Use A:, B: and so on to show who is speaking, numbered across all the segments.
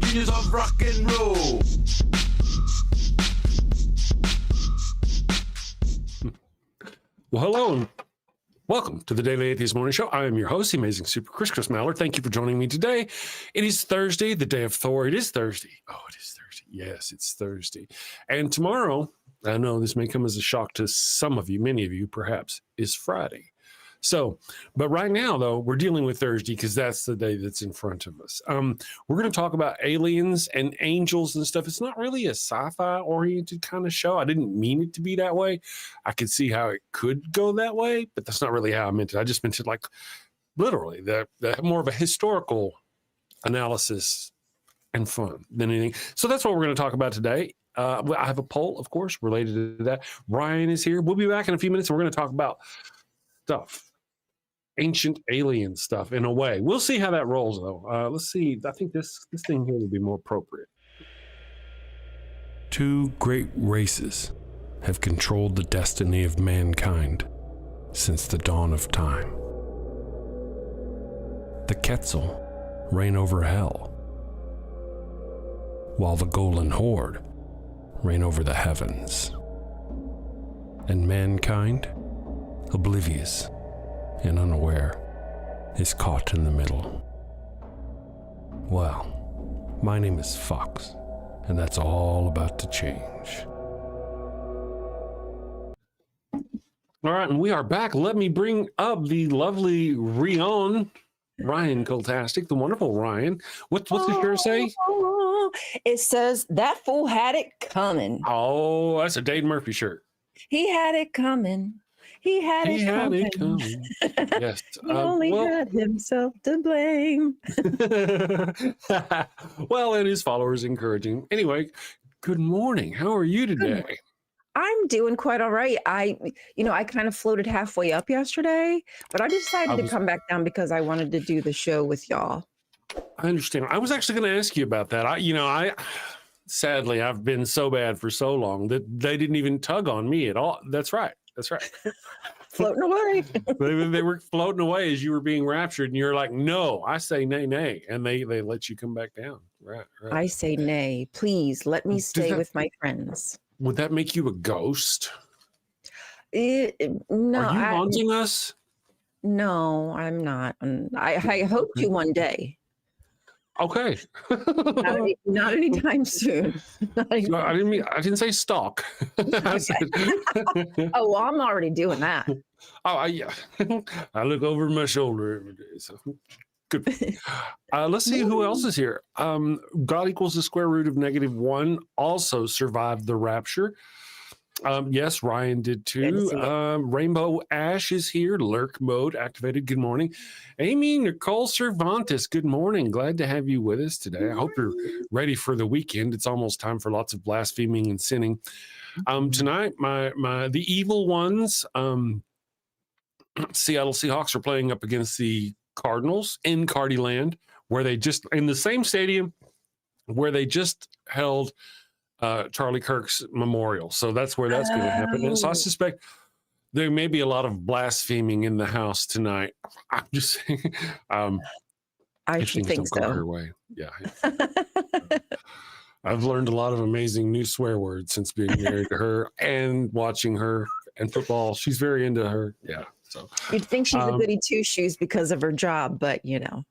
A: genius of rock and roll.
B: Well, hello and welcome to the Daily Atheist Morning Show. I am your host, the amazing Super Chris Mallard. Thank you for joining me today. It is Thursday, the day of Thor. It is Thursday. Oh, it is Thursday. Yes, it's Thursday. And tomorrow, I know this may come as a shock to some of you, many of you perhaps, is Friday. So, but right now, though, we're dealing with Thursday because that's the day that's in front of us. We're going to talk about aliens and angels and stuff. It's not really a sci-fi oriented kind of show. I didn't mean it to be that way. I could see how it could go that way, but that's not really how I meant it. I just meant it like literally the more of a historical analysis and fun than anything. So that's what we're going to talk about today. I have a poll, of course, related to that. Ryan is here. We'll be back in a few minutes. And we're going to talk about stuff. Ancient alien stuff in a way. We'll see how that rolls though. Let's see. I think this thing here will be more appropriate. Two great races have controlled the destiny of mankind since the dawn of time. The Quetzal reign over hell, while the Golden Horde reign over the heavens. And mankind, oblivious and unaware, is caught in the middle. Well, my name is Fox, and that's all about to change. All right, and we are back. Let me bring up the lovely Ryan Coltastic, the wonderful Ryan. What's the shirt say?
C: It says, that fool had it coming.
B: Oh, that's a Dave Murphy shirt.
C: He had it coming. He had it coming.
B: Yes.
C: He only had himself to blame.
B: Well, and his followers encouraging. Anyway, good morning. How are you today?
C: I'm doing quite all right. I kind of floated halfway up yesterday, but I decided to come back down because I wanted to do the show with y'all.
B: I understand. I was actually going to ask you about that. Sadly, I've been so bad for so long that they didn't even tug on me at all. That's right.
C: Floating away.
B: they were floating away as you were being raptured, and you're like, no, I say nay, nay. And they let you come back down. Right.
C: I say nay. Please let me stay with my friends.
B: Would that make you a ghost?
C: No.
B: Are you haunting us?
C: No, I'm not. I hope to one day.
B: Okay.
C: not anytime soon.
B: I didn't say stalk.
C: Oh, well, I'm already doing that.
B: Oh, yeah. I look over my shoulder every day. So good. Let's see who else is here. God equals the square root of -1 also survived the rapture. Yes, Ryan did too. Rainbow Ash is here. Lurk mode activated. Good morning. Amy Nicole Cervantes, good morning. Glad to have you with us today. I hope you're ready for the weekend. It's almost time for lots of blaspheming and sinning. Tonight, the evil ones, Seattle Seahawks are playing up against the Cardinals in Cardiland, where they just, in the same stadium where they just held Charlie Kirk's memorial. So that's where that's going to happen. And so I suspect there may be a lot of blaspheming in the house tonight. I'm just saying.
C: I should think so.
B: Her way. Yeah. I've learned a lot of amazing new swear words since being married to her and watching her and football. She's very into her. Yeah. So
C: you'd think she's a goody two shoes because of her job, but
B: that's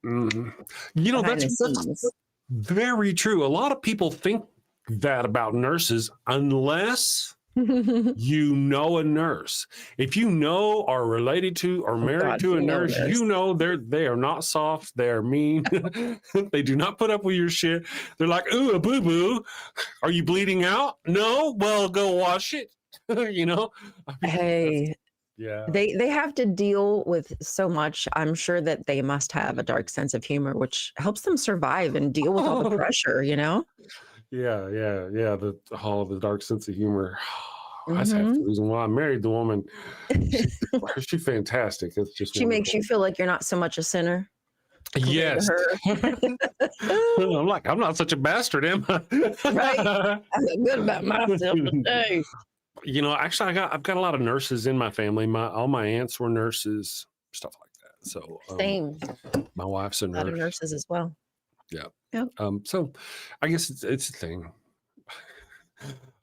B: very true. A lot of people think that about nurses, unless you know a nurse. If you know, are related to, or married to a nurse, they are not soft. They are mean. They do not put up with your shit. They're like, ooh, a boo boo. Are you bleeding out? No. Well, go wash it.
C: Hey.
B: Yeah.
C: They have to deal with so much. I'm sure that they must have a dark sense of humor, which helps them survive and deal with all the pressure.
B: Yeah. The dark sense of humor. That's half the reason why I married the woman. She's fantastic. It's just
C: she makes you feel like you're not so much a sinner.
B: Yes. I'm not such a bastard, am I?
C: Right. I feel good about myself today.
B: Actually, I've got a lot of nurses in my family. All my aunts were nurses, stuff like that. So
C: same.
B: My wife's a nurse.
C: A lot of nurses as well.
B: Yeah.
C: Yep.
B: So I guess it's a thing.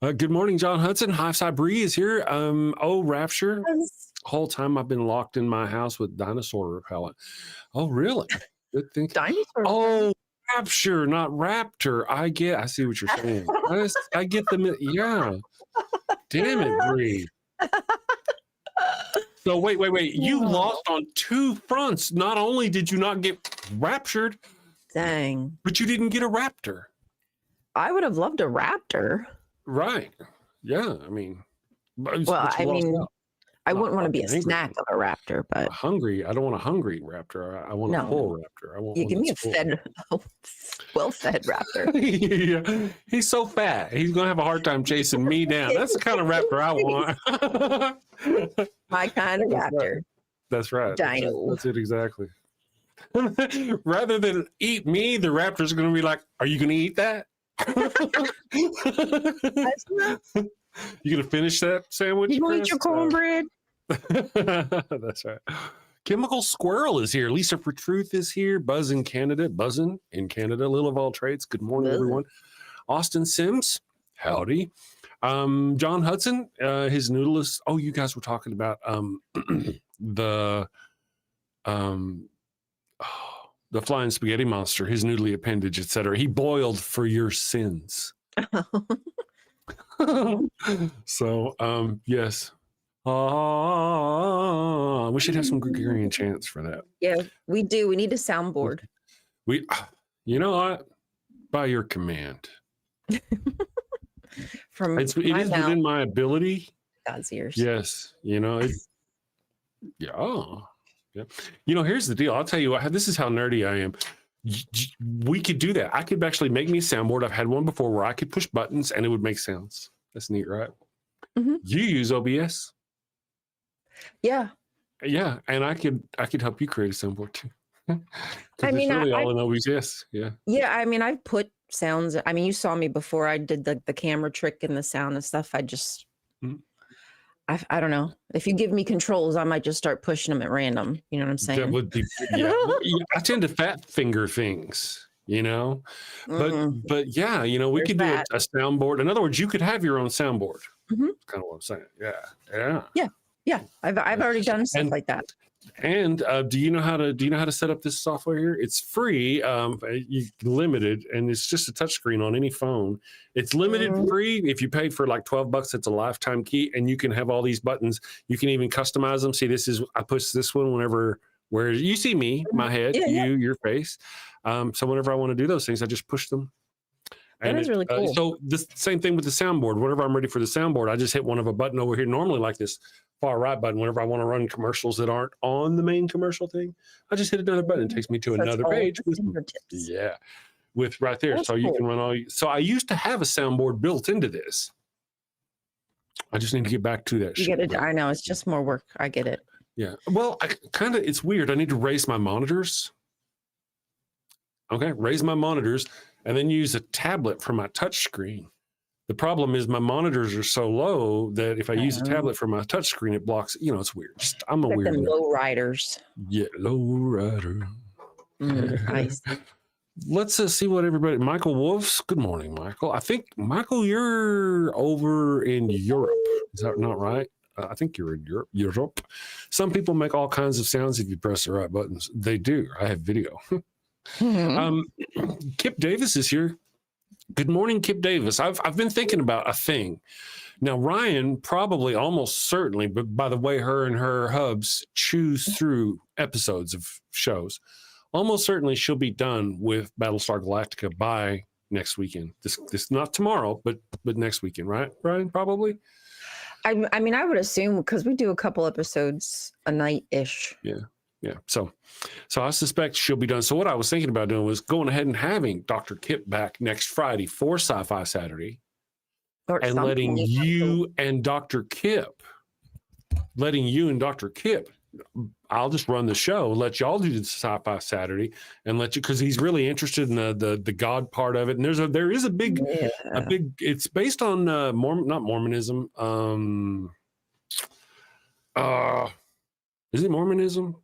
B: Good morning, John Hudson. Hive Bree is here. Rapture. Whole time I've been locked in my house with dinosaur repellent. Oh, really? Good thing.
C: Dinosaur.
B: Oh, Rapture, not Raptor. I see what you're saying. I get the, yeah. Damn it, Bree. So wait. You lost on two fronts. Not only did you not get raptured,
C: Dang.
B: but you didn't get a raptor.
C: I would have loved a raptor.
B: Right. Yeah. I mean,
C: I wouldn't want to be a snack of a raptor, but
B: hungry. I don't want a hungry raptor. I want a full raptor. I want
C: you give me a well-fed raptor.
B: Yeah. He's so fat. He's gonna have a hard time chasing me down. That's the kind of raptor I want.
C: My kind of raptor.
B: That's right.
C: Dino.
B: That's it exactly. Rather than eat me, the raptor's gonna be like, "Are you gonna eat that? You gonna finish that sandwich?
C: You gonna eat your cornbread?"
B: That's right. Chemical Squirrel is here. Lisa for Truth is here. Buzzing in Canada. Lil of all trades. Good morning, everyone. Austin Sims. Howdy. John Hudson. His noodlist. Oh, you guys were talking about the flying spaghetti monster, his noodly appendage, etc. He boiled for your sins. So yes. We should have some Gregorian chants for that.
C: Yeah, we do. We need a soundboard.
B: You know what? By your command. It is within my ability.
C: God's ears.
B: Yes. You know, yeah. You know, here's the deal. I'll tell you what, this is how nerdy I am. We could do that. I could actually make me a soundboard. I've had one before where I could push buttons and it would make sounds. That's neat, right?
C: Mm-hmm.
B: You use OBS?
C: Yeah.
B: Yeah, and I could help you create a soundboard too.
C: I mean,
B: it's really all in OBS. Yeah.
C: Yeah, I mean, I've put sounds. I mean, you saw me before. I did the camera trick and the sound and stuff. I just, I don't know. If you give me controls, I might just start pushing them at random. You know what I'm saying?
B: That would be, yeah. I tend to fat finger things, you know, but yeah, you know, we could do a soundboard. In other words, you could have your own soundboard.
C: Mm-hmm.
B: That's kind of what I'm saying. Yeah.
C: Yeah. I've already done stuff like that.
B: And do you know how to set up this software here? It's free, limited, and it's just a touchscreen on any phone. It's limited free. If you paid for like $12, it's a lifetime key, and you can have all these buttons. You can even customize them. See, I push this one where you see me, my head, your face. So whenever I want to do those things, I just push them.
C: That is really cool.
B: So the same thing with the soundboard. Whenever I'm ready for the soundboard, I just hit one of a button over here. Normally like this far right button. Whenever I want to run commercials that aren't on the main commercial thing, I just hit another button. It takes me to another page with right there.
C: That's
B: so
C: cool.
B: You can run so I used to have a soundboard built into this. I just need to get back to that.
C: You get it. I know it's just more work. I get it.
B: Yeah. Well, it's weird. I need to raise my monitors. Okay. Raise my monitors and then use a tablet for my touch screen. The problem is my monitors are so low that if I use a tablet for my touch screen, it blocks, it's weird. I'm a
C: like
B: weird.
C: Low riders.
B: Yeah. Low rider.
C: I see.
B: Let's see what everybody, Michael Wolfs. Good morning, Michael. I think, Michael, you're over in Europe. Is that not right? I think you're in Europe. Some people make all kinds of sounds if you press the right buttons. They do. I have video. Kip Davis is here. Good morning, Kip Davis. I've been thinking about a thing. Now, Ryan probably almost certainly, but by the way her and her hubs choose through episodes of shows, almost certainly she'll be done with Battlestar Galactica by next weekend. This not tomorrow, but next weekend, right, Ryan? Probably.
C: I mean, I would assume because we do a couple episodes a night-ish.
B: Yeah. So I suspect she'll be done. So what I was thinking about doing was going ahead and having Dr. Kip back next Friday for Sci-Fi Saturday, and letting you and Dr. Kip, I'll just run the show, let y'all do the Sci-Fi Saturday, and let you, because he's really interested in the God part of it. And there is a big, it's based on not Mormonism. Is it Mormonism?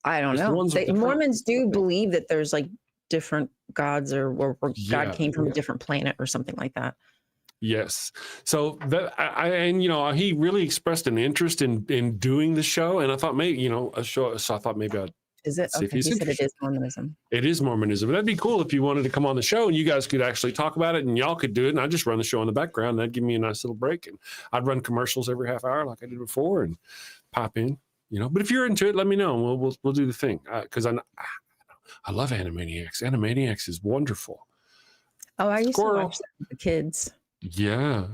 C: I don't know. Mormons do believe that there's like different gods, or God
B: Yeah,
C: came from
B: yeah.
C: a different planet or something like that.
B: Yes. So that and he really expressed an interest in doing the show, and I thought maybe a show. So I thought maybe I'd
C: Is it?
B: see if
C: Okay,
B: he's
C: he said it
B: interested.
C: is Mormonism.
B: It is Mormonism. That'd be cool if you wanted to come on the show and you guys could actually talk about it, and y'all could do it, and I'd just run the show in the background. And that'd give me a nice little break, and I'd run commercials every half hour like I did before, and pop in. But if you're into it, let me know, and we'll do the thing, because I love Animaniacs. Animaniacs is wonderful.
C: Oh, I used
B: Squirrel.
C: to watch that with the kids.
B: Yeah.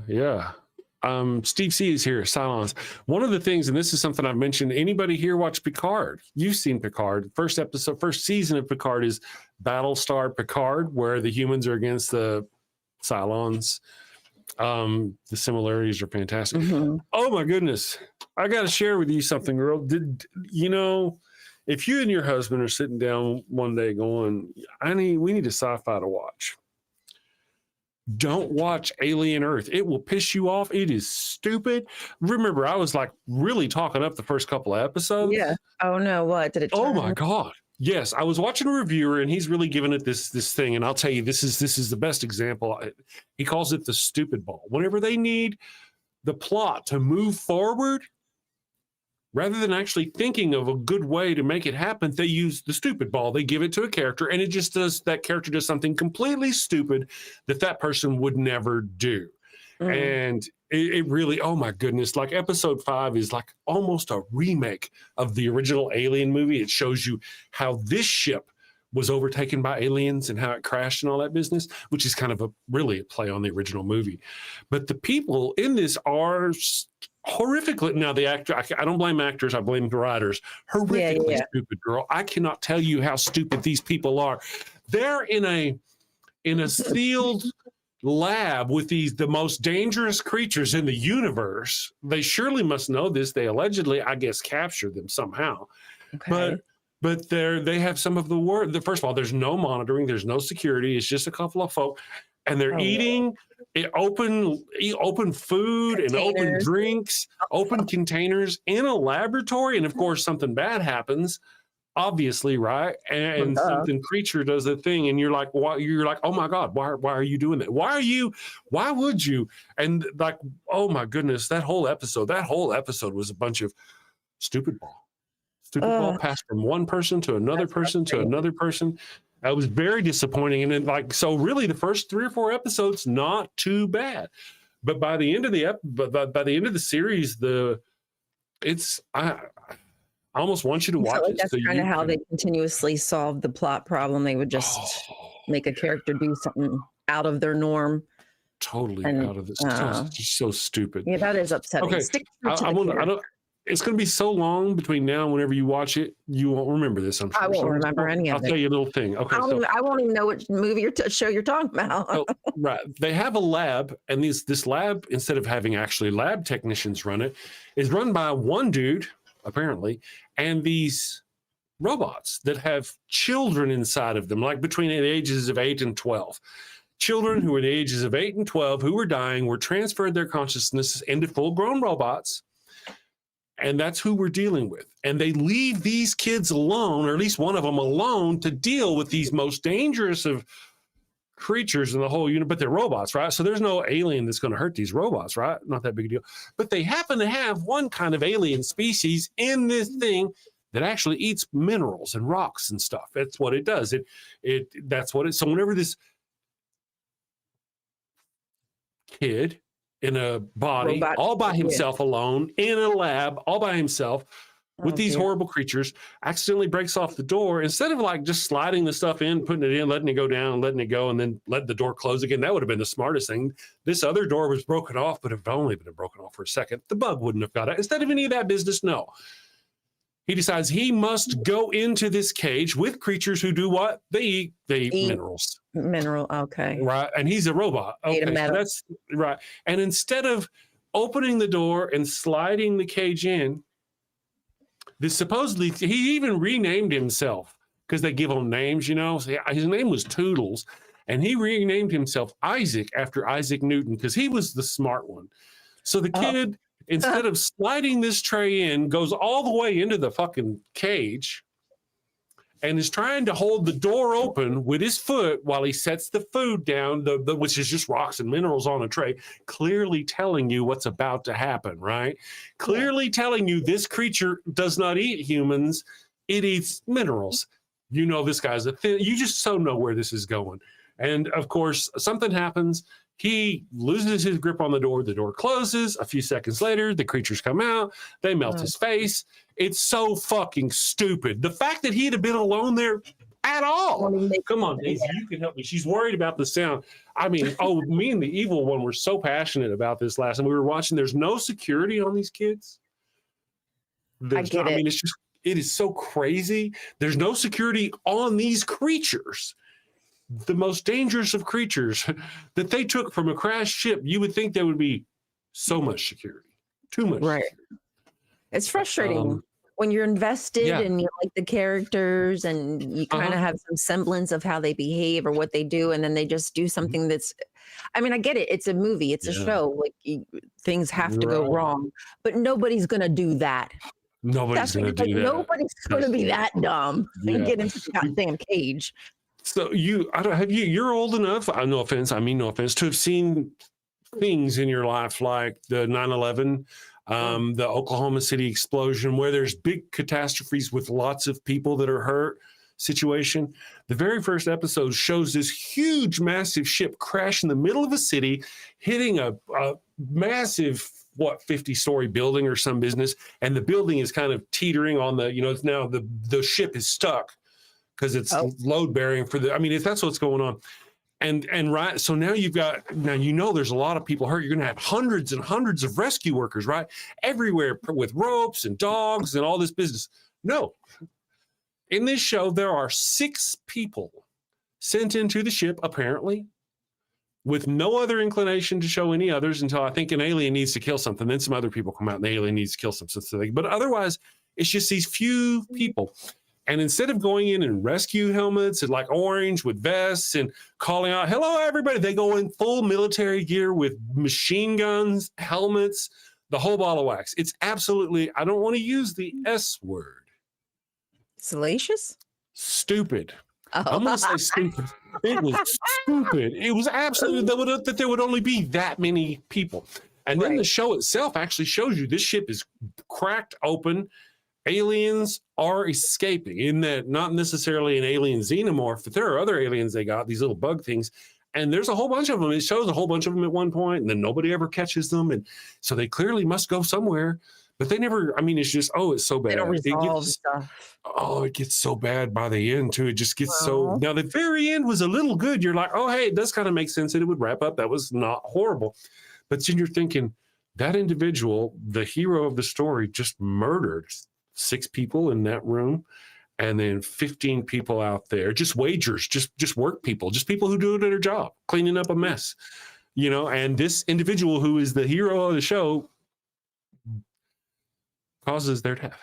B: Steve C is here. Silence. One of the things, and this is something I've mentioned, anybody here watch Picard? You've seen Picard. First season of Picard is Battlestar Picard, where the humans are against the Cylons. The similarities are fantastic.
C: Mm-hmm.
B: Oh my goodness. I got to share with you something, girl. If you and your husband are sitting down one day going, we need a sci-fi to watch. Don't watch Alien Earth. It will piss you off. It is stupid. Remember, I was like really talking up the first couple of episodes.
C: Yeah. Oh no, what did it?
B: Oh my God. Yes, I was watching a reviewer and he's really giving it this thing. And I'll tell you, this is the best example. He calls it the stupid ball. Whenever they need the plot to move forward, rather than actually thinking of a good way to make it happen, they use the stupid ball. They give it to a character, and that character does something completely stupid that person would never do. And it really, oh my goodness, like episode 5 is like almost a remake of the original Alien movie. It shows you how this ship was overtaken by aliens and how it crashed and all that business, which is kind of really a play on the original movie. But the people in this are horrifically, now the actor, I don't blame actors, I blame the writers, horrifically stupid, girl. I cannot tell you how stupid these people are. They're in a sealed lab with the most dangerous creatures in the universe. They surely must know this. They allegedly, I guess, captured them somehow.
C: Okay.
B: But they have some of the worst. First of all, there's no monitoring, there's no security. It's just a couple of folk, and they're eating open food and open drinks, open containers in a laboratory. And of course, something bad happens, obviously, right? And something creature does a thing, and you're like, oh my God, why are you doing that? Why would you? And like, oh my goodness, that whole episode was a bunch of stupid ball passed from one person to another person to another person. That was very disappointing. And then so really the first 3 or 4 episodes, not too bad. But by the end of the series, I almost want you to watch it.
C: That's kind of how they continuously solve the plot problem. They would just make a character do something out of their norm.
B: Totally out of this. Just so stupid.
C: Yeah, that is upsetting.
B: Okay. It's going to be so long between now and whenever you watch it, you won't remember this. I'm sure.
C: I won't remember any of it.
B: I'll tell you a little thing. Okay.
C: I won't even know which movie or show you're talking about.
B: Right. They have a lab, and this lab, instead of having actually lab technicians run it, is run by one dude, apparently, and these robots that have children inside of them, like between the ages of 8 and 12. Children who are the ages of 8 and 12 who were dying were transferred their consciousness into full-grown robots. And that's who we're dealing with. And they leave these kids alone, or at least one of them alone, to deal with these most dangerous of creatures in the whole unit. But they're robots, right? So there's no alien that's going to hurt these robots, right? Not that big a deal. But they happen to have one kind of alien species in this thing that actually eats minerals and rocks and stuff. That's what it does. So whenever this kid in a body, all by himself alone, in a lab, all by himself, with these horrible creatures, accidentally breaks off the door. Instead of just sliding the stuff in, putting it in, letting it go down, letting it go, and then let the door close again, that would have been the smartest thing. This other door was broken off, but if it only been broken off for a second, the bug wouldn't have got it. Instead of any of that business, no. He decides he must go into this cage with creatures who do what? They eat minerals.
C: Mineral, okay.
B: Right, and he's a robot. Okay, so that's right. And instead of opening the door and sliding the cage in, he even renamed himself, because they give him names, So his name was Toodles, and he renamed himself Isaac after Isaac Newton, because he was the smart one. So the kid, instead of sliding this tray in, goes all the way into the fucking cage and is trying to hold the door open with his foot while he sets the food down, which is just rocks and minerals on a tray, clearly telling you what's about to happen, right? Clearly telling you this creature does not eat humans, it eats minerals. You know this guy's you just so know where this is going. And of course, something happens. He loses his grip on the door closes. A few seconds later, the creatures come out. They melt his face. It's so fucking stupid. The fact that he'd have been alone there at all. Come on, Daisy, you can help me. She's worried about the sound. I mean, me and the evil one were so passionate about this last time we were watching. There's no security on these kids. I mean, it's just, it is so crazy. There's no security on these creatures. The most dangerous of creatures that they took from a crashed ship. You would think there would be so much security. Too much. Right. Security.
C: It's frustrating when you're invested and you like the characters and you kind of have some semblance of how they behave or what they do, and then they just do something that's, I mean, I get it. It's a movie. It's a show. Like things have to go wrong, but nobody's going to do that.
B: Nobody's going to do that.
C: Nobody's going to be that dumb and get into the goddamn cage.
B: So you're old enough, no offense, I mean no offense, to have seen things in your life like the 9/11, the Oklahoma City explosion, where there's big catastrophes with lots of people that are hurt situation. The very first episode shows this huge, massive ship crash in the middle of a city, hitting a massive, 50-story building or some business, and the building is kind of teetering on the, it's now the ship is stuck because it's load bearing for the, I mean, if that's what's going on. And right, so now there's a lot of people hurt. You're going to have hundreds and hundreds of rescue workers, right? Everywhere with ropes and dogs and all this business. No. In this show, there are 6 people sent into the ship, apparently, with no other inclination to show any others until I think an alien needs to kill something. Then some other people come out and the alien needs to kill something. But otherwise, it's just these few people. And instead of going in and rescue helmets and like orange with vests and calling out, hello, everybody, they go in full military gear with machine guns, helmets, the whole ball of wax. It's absolutely, I don't want to use the S word.
C: Salacious?
B: Stupid. I'm going to say stupid. It was stupid. It was absolutely that there would only be that many people. And then the show itself actually shows you this ship is cracked open. Aliens are escaping, in that not necessarily an alien xenomorph, but there are other aliens they got, these little bug things, and there's a whole bunch of them. It shows a whole bunch of them at one point, and then nobody ever catches them, and so they clearly must go somewhere, but they never, I mean, it's just, it's so bad.
C: They don't resolve stuff.
B: It gets so bad by the end, too. It just gets so, now the very end was a little good. You're like, hey, it does kind of make sense that it would wrap up. That was not horrible. But then you're thinking, that individual, the hero of the story, just murdered 6 people in that room, and then 15 people out there, just wagers, just work people, just people who do their job, cleaning up a mess, and this individual who is the hero of the show causes their death.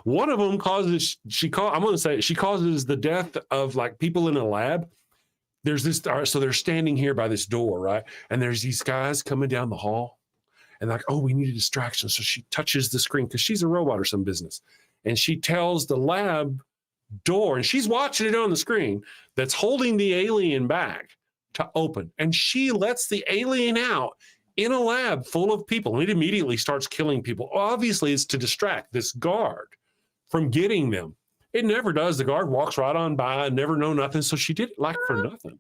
B: One of them causes, she causes the death of like people in a lab. There's this, so they're standing here by this door, right? And there's these guys coming down the hall. And like, we need a distraction. So she touches the screen because she's a robot or some business. And she tells the lab door, and she's watching it on the screen, that's holding the alien back to open. And she lets the alien out in a lab full of people. And it immediately starts killing people. Obviously, it's to distract this guard from getting them. It never does. The guard walks right on by, never know nothing. So she did it like for nothing.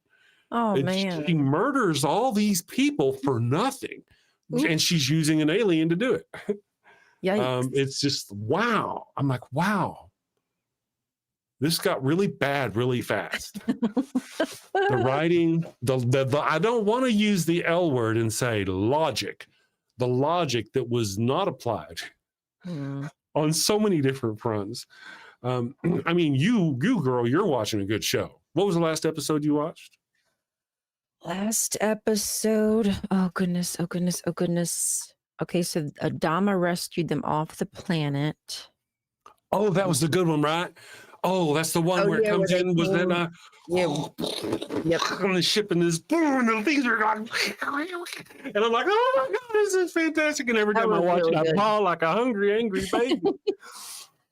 C: Man.
B: She murders all these people for nothing. Oops. And she's using an alien to do it.
C: Yikes.
B: It's just, wow. I'm like, wow. This got really bad really fast. The writing, the I don't want to use the L word and say logic. The logic that was not applied on so many different fronts. I mean, you girl, you're watching a good show. What was the last episode you watched?
C: Last episode. Oh goodness. Okay, so Adama rescued them off the planet.
B: Oh, that was the good one, right? Oh, that's the one where it comes in. Was that
C: yep.
B: On the ship and this boom, and the things are going, and I'm like, oh my god, this is fantastic! And every time I watch it, I bawl like a hungry, angry baby.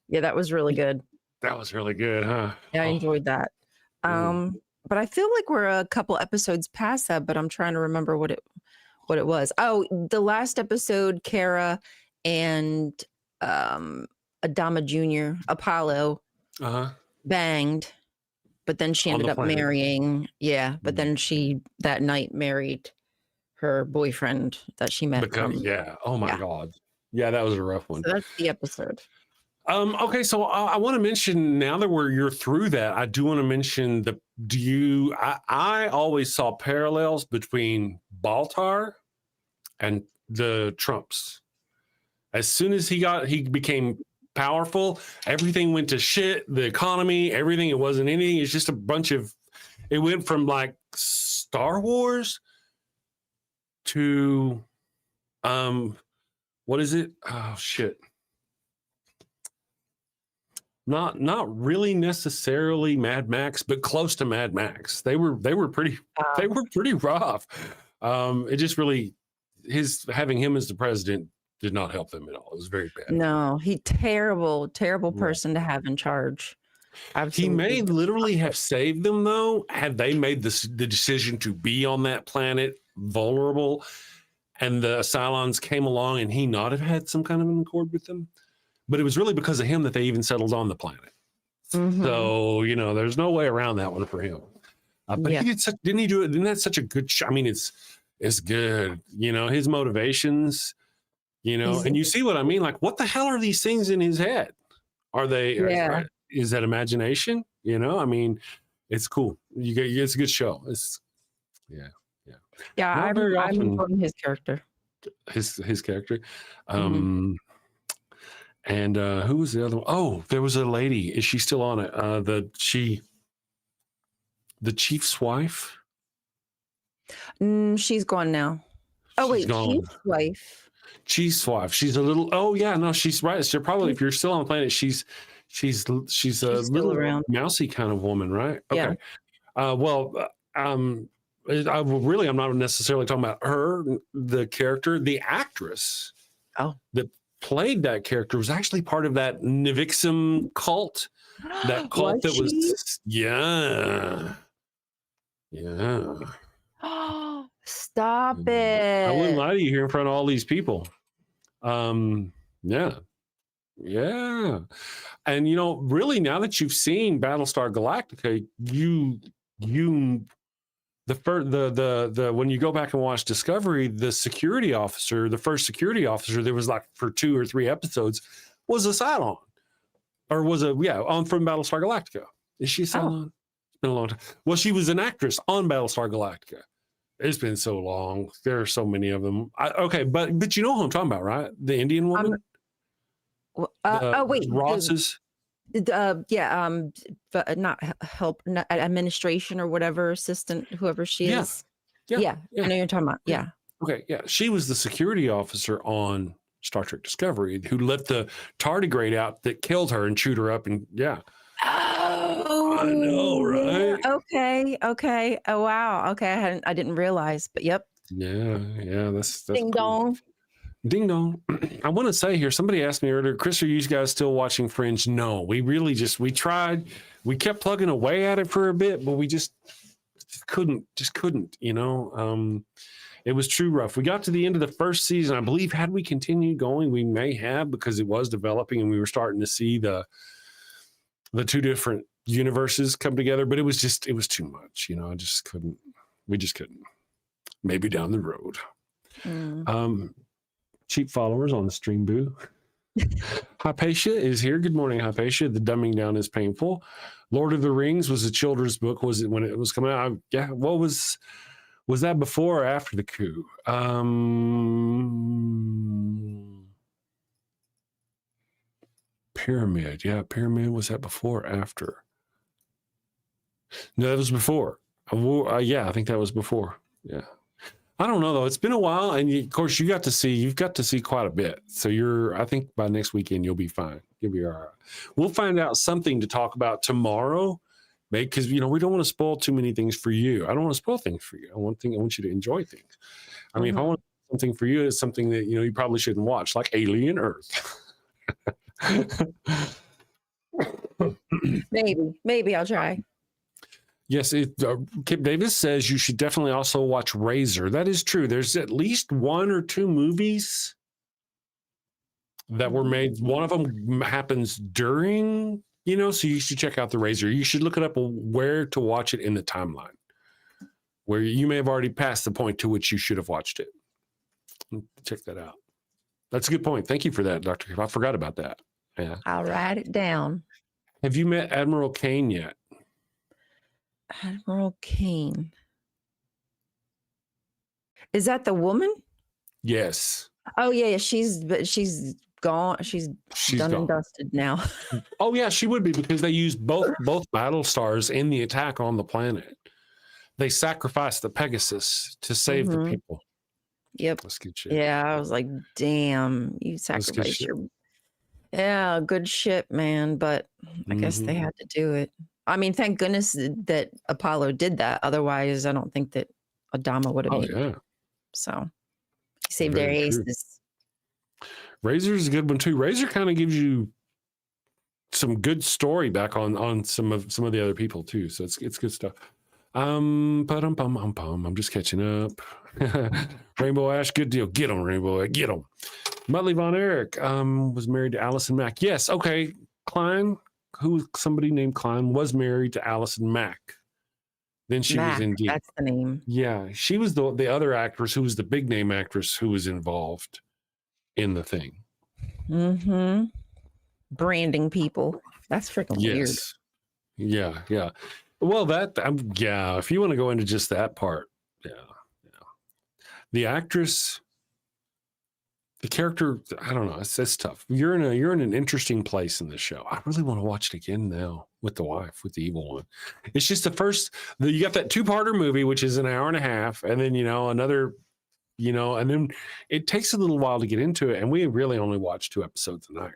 C: Yeah, that was really good.
B: That was really good, huh?
C: Yeah, I
B: Oh,
C: enjoyed that.
B: mm.
C: But I feel like we're a couple episodes past that, but I'm trying to remember what it was. Oh, the last episode, Kara and Adama Jr., Apollo
B: Uh-huh.
C: banged, but then she
B: On
C: ended
B: the
C: up
B: planet.
C: marrying, but then she that night married her boyfriend that she met
B: Because,
C: from.
B: yeah. Oh my
C: Yeah.
B: God. Yeah, that was a rough one.
C: So that's the episode.
B: Okay, so I want to mention now that you're through that, I do want to mention I always saw parallels between Baltar and the Trumps. As soon as he became powerful, everything went to shit. The economy, everything, it wasn't anything. It's just a bunch of, it went from like Star Wars to, what is it? Oh shit. Not really necessarily Mad Max, but close to Mad Max. They were pretty rough. It just really, having him as the president did not help them at all. It was very bad.
C: No, terrible
B: Yeah.
C: person to have in charge.
B: He
C: Absolutely.
B: may literally have saved them though, had they made the decision to be on that planet vulnerable, and the Cylons came along and he not have had some kind of an accord with them. But it was really because of him that they even settled on the planet.
C: Mhm.
B: So, there's no way around that one for him. But
C: Yeah.
B: didn't he do it? Didn't that such a good I mean, it's good. His motivations, and you see what I mean? Like, what the hell are these things in his head? Are they,
C: Yeah.
B: is that imagination? I mean, it's cool. It's a good show.
C: Yeah,
B: Not very
C: I'm
B: often.
C: enjoying his character.
B: His character.
C: Mhm.
B: And who was the other one? Oh, there was a lady. Is she still on it? The chief's wife?
C: She's gone now. Oh,
B: She's
C: wait,
B: gone.
C: Chief's wife.
B: Chief's wife. She's a little. Oh yeah, no, she's right. So probably if you're still on the planet, she's a
C: still
B: little
C: around.
B: mousy kind of woman, right?
C: Yeah.
B: Okay. I'm not necessarily talking about her, the character, the actress.
C: Oh.
B: That played that character was actually part of that Nivixum cult. That cult that was, yeah.
C: Stop it.
B: I wouldn't lie to you here in front of all these people. Yeah. And really, now that you've seen Battlestar Galactica, the when you go back and watch Discovery, the first security officer there was like for 2 or 3 episodes was a Cylon, or was from Battlestar Galactica. Is she a Cylon? It's been a long time. Well, she was an actress on Battlestar Galactica. It's been so long. There are so many of them. But you know who I'm talking about, right? The Indian woman.
C: Wait,
B: Ross's.
C: Not help, not administration or whatever, assistant, whoever she is. Yeah, I know you're talking about. Yeah.
B: Okay, yeah. She was the security officer on Star Trek Discovery who let the tardigrade out that killed her and chewed her up, and
C: Oh,
B: I know, right?
C: Okay. Oh, wow. Okay, I didn't realize, but yep.
B: Yeah. That's
C: Ding
B: cool.
C: dong.
B: Ding dong. I want to say here, somebody asked me earlier, Chris, are you guys still watching Fringe? No, we really we tried. We kept plugging away at it for a bit, but we just couldn't. It was true rough. We got to the end of the first season. I believe had we continued going, we may have, because it was developing and we were starting to see the 2 different universes come together, but it was too much. I just couldn't. We just couldn't. Maybe down the road. Cheap followers on the stream, boo. Hypatia is here. Good morning, Hypatia. The dumbing down is painful. Lord of the Rings was a children's book. Was it when it was coming out? Yeah. What was that before or after the coup? Pyramid. Yeah, Pyramid. Was that before or after? No, that was before. I think that was before. Yeah. I don't know though. It's been a while, and of course you've got to see quite a bit. So I think by next weekend you'll be fine. You'll be all right. We'll find out something to talk about tomorrow, because we don't want to spoil too many things for you. I don't want to spoil things for you. I want you to enjoy things. I mean, if I want something for you, it's something that you probably shouldn't watch, like Alien Earth.
C: Maybe I'll try.
B: Yes, Kip Davis says you should definitely also watch Razor. That is true. There's at least 1 or 2 movies that were made. One of them happens during, so you should check out the Razor. You should look it up where to watch it in the timeline, where you may have already passed the point to which you should have watched it. Check that out. That's a good point. Thank you for that, Dr. Kip. I forgot about that. Yeah.
C: I'll write it down.
B: Have you met Admiral Kane yet?
C: Admiral Kane. Is that the woman?
B: Yes.
C: Oh yeah, she's gone. She's done
B: gone.
C: And dusted now.
B: Oh yeah, she would be, because they used both battle stars in the attack on the planet. They sacrificed the Pegasus to save the people.
C: Yep.
B: That's good shit.
C: Yeah, I was like, damn, you sacrificed your. Yeah, good shit, man. But I guess they had to do it. I mean, thank goodness that Apollo did that. Otherwise, I don't think that Adama would have made it. So he saved their aces.
B: Razor is a good one too. Razor kind of gives you some good story back on some of the other people too. So it's good stuff. I'm just catching up. Rainbow Ash, good deal. Get on, Rainbow, get on. Muttley Von Erich was married to Allison Mack. Yes, okay. Klein, somebody named Klein was married to Allison Mack. Then she was in Deep.
C: That's the name.
B: Yeah, she was the other actress who was the big name actress who was involved in the thing.
C: Branding people. That's freaking weird.
B: Yeah. Well, if you want to go into just that part, yeah. The actress, the character, I don't know. It's tough. You're in an interesting place in this show. I really want to watch it again now with the wife, with the evil one. It's just you got that 2-parter movie, which is an hour and a half, and then another, and then it takes a little while to get into it, and we really only watch 2 episodes a night.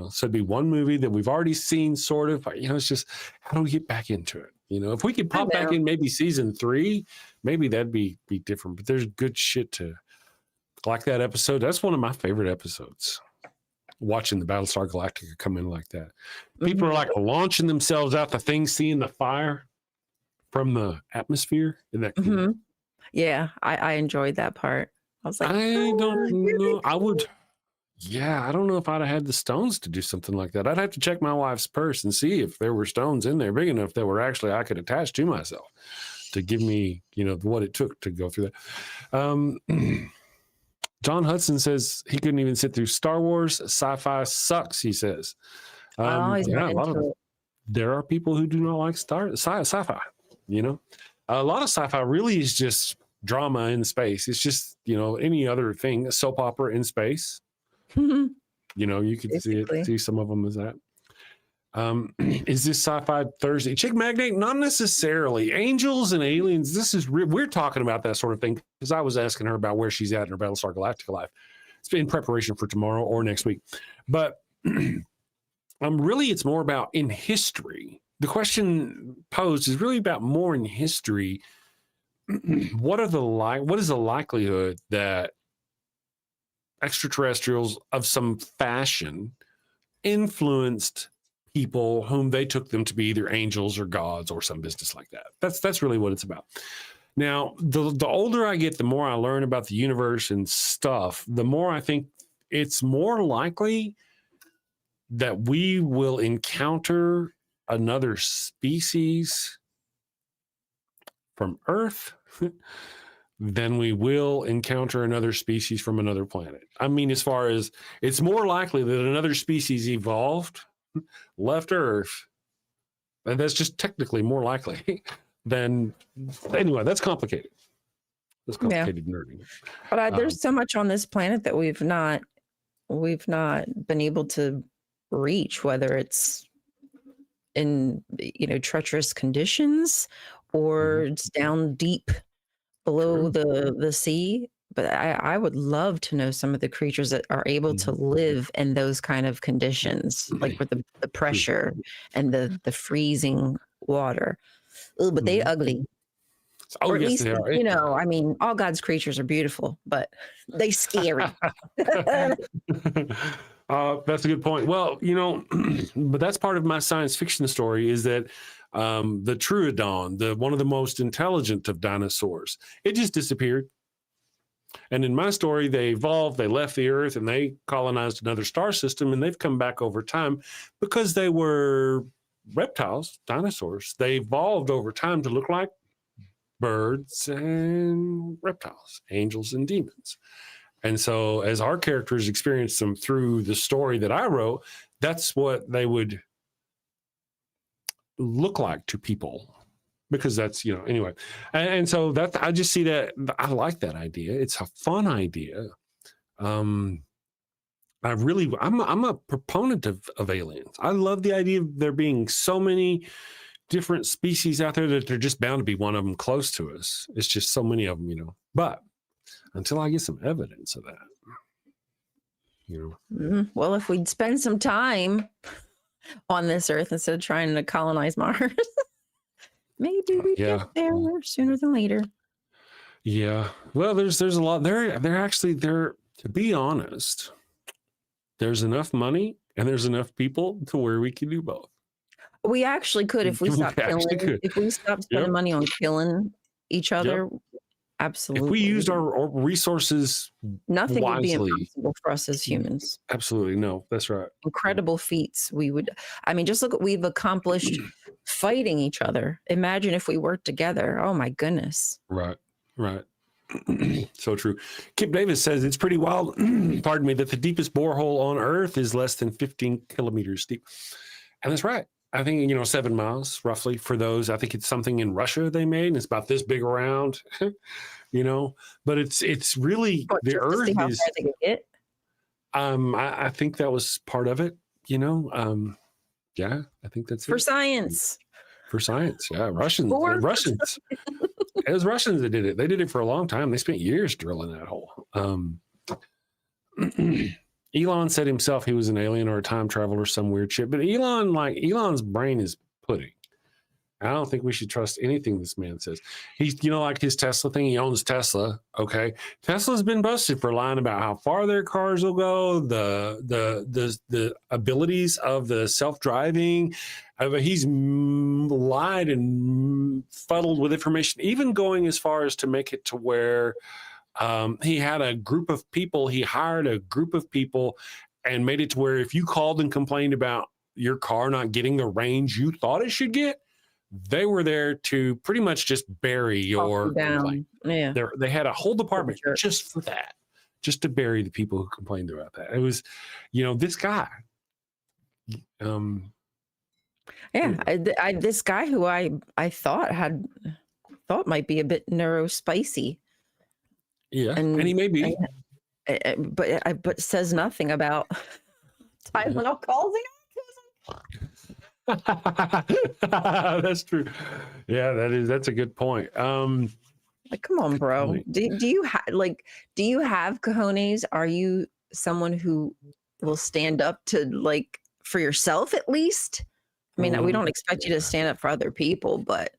B: So it'd be one movie that we've already seen, sort of. It's just, how do we get back into it? If we could pop back in maybe season 3, maybe that'd be different. But there's good shit to like that episode. That's one of my favorite episodes. Watching the Battlestar Galactica come in like that. People are like launching themselves out the thing, seeing the fire from the atmosphere. Isn't that cool?
C: Yeah, I enjoyed that part. I was like,
B: I don't know. I would. Yeah, I don't know if I'd have had the stones to do something like that. I'd have to check my wife's purse and see if there were stones in there big enough that were actually I could attach to myself to give me, what it took to go through that. John Hudson says he couldn't even sit through Star Wars. Sci-fi sucks, he says.
C: there
B: are people who do not like sci-fi, A lot of sci-fi really is just drama in space. It's just, any other thing, a soap opera in space. You could see some of them as that. Is this Sci-Fi Thursday? Chick Magnate? Not necessarily. Angels and aliens. This is we're talking about that sort of thing because I was asking her about where she's at in her Battlestar Galactica life. It's been in preparation for tomorrow or next week, but it's more about in history. The question posed is really about more in history. What is the likelihood that extraterrestrials of some fashion influenced people whom they took them to be either angels or gods or some business like that? That's really what it's about. Now, the older I get, the more I learn about the universe and stuff, the more I think it's more likely that we will encounter another species from Earth then we will encounter another species from another planet. I mean, as far as it's more likely that another species evolved, left Earth, and that's just technically more likely than, anyway, that's complicated. That's complicated nerding.
C: But there's so much on this planet that we've not been able to reach, whether it's in, treacherous conditions or it's down deep below the sea. But I would love to know some of the creatures that are able to live in those kind of conditions, like with the pressure and the freezing water. Ooh, but they ugly.
B: Oh,
C: or at least,
B: they are.
C: I mean, all God's creatures are beautiful, but they scary.
B: That's a good point. Well, but that's part of my science fiction story is that the Troodon, one of the most intelligent of dinosaurs, it just disappeared. And in my story, they evolved, they left the Earth, and they colonized another star system, and they've come back over time because they were reptiles, dinosaurs. They evolved over time to look like birds and reptiles, angels and demons. And so as our characters experience them through the story that I wrote, that's what they would look like to people, because that's, anyway. And so I just see that. I like that idea. It's a fun idea. I'm a proponent of aliens. I love the idea of there being so many different species out there that they're just bound to be one of them close to us. It's just so many of them, but until I get some evidence of that,
C: Well, if we'd spend some time on this Earth instead of trying to colonize Mars, maybe we'd get there sooner than later.
B: Yeah. Well, there's a lot there. To be honest, there's enough money and there's enough people to where we can do both.
C: We actually could if we stopped killing. If we stopped spending money on killing each other. Absolutely.
B: If we used our resources
C: nothing
B: wisely,
C: would be impossible for us as humans.
B: Absolutely. No, that's right.
C: Incredible feats. Just look what we've accomplished fighting each other. Imagine if we worked together. Oh my goodness.
B: Right. So true. Kip Davis says it's pretty wild, pardon me, that the deepest borehole on Earth is less than 15 kilometers deep. And that's right. I think, 7 miles roughly for those. I think it's something in Russia they made, and it's about this big around, but it's really the Earth
C: how
B: is.
C: far they could get?
B: I think that was part of it, I think that's
C: for science.
B: For science. Yeah. Russians. It was Russians that did it. They did it for a long time. They spent years drilling that hole. Elon said himself he was an alien or a time traveler, some weird shit. But Elon's brain is pudding. I don't think we should trust anything this man says. He's, like his Tesla thing. He owns Tesla. Okay, Tesla's been busted for lying about how far their cars will go, the abilities of the self-driving. He's lied and fuddled with information, even going as far as to make it to where. He had a group of people, he hired a group of people and made it to where if you called and complained about your car not getting the range you thought it should get, they were there to pretty much just bury your complaint. Yeah. They had a whole department just for that, just to bury the people who complained about that. It was, this guy.
C: This guy who I thought might be a bit neurospicy.
B: Yeah, and he may be,
C: but says nothing about Tylenol causing
B: autism. That's true. Yeah, that's a good point.
C: Come on, bro. Do you have cojones? Are you someone who will stand up to for yourself at least? I mean, we don't expect you to stand up for other people, but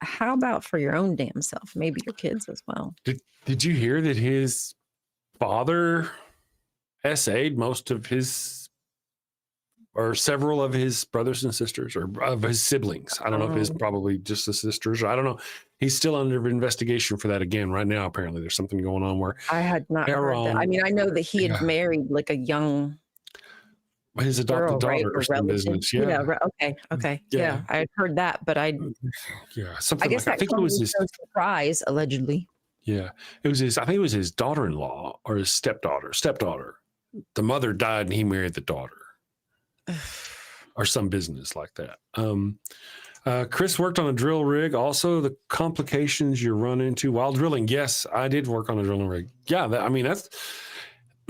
C: how about for your own damn self? Maybe your kids as well.
B: Did you hear that his father essayed most of his or several of his brothers and sisters or of his siblings? I don't know if it's probably just the sisters. I don't know. He's still under investigation for that again right now. Apparently there's something going on where
C: I had not heard that. I mean, I know that he had married a young
B: his adopted daughter or some business. Yeah.
C: Okay. Yeah. I had heard that, but
B: something. I guess
C: I think it was his surprise, allegedly.
B: Yeah, it was his. I think it was his daughter-in-law or his stepdaughter. The mother died, and he married the daughter, or some business like that. Chris worked on a drill rig. Also, the complications you run into while drilling. Yes, I did work on a drilling rig. Yeah, that's.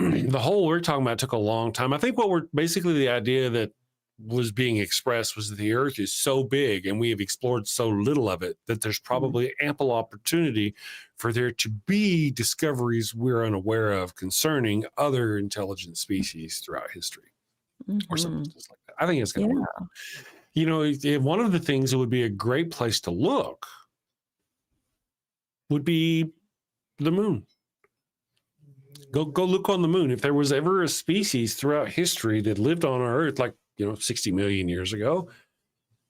B: The whole we're talking about took a long time. I think the idea that was being expressed was that the Earth is so big and we have explored so little of it that there's probably ample opportunity for there to be discoveries we're unaware of concerning other intelligent species throughout history or something just like that. I think it's going to work. One of the things that would be a great place to look would be the moon. Go look on the moon. If there was ever a species throughout history that lived on our Earth, like 60 million years ago,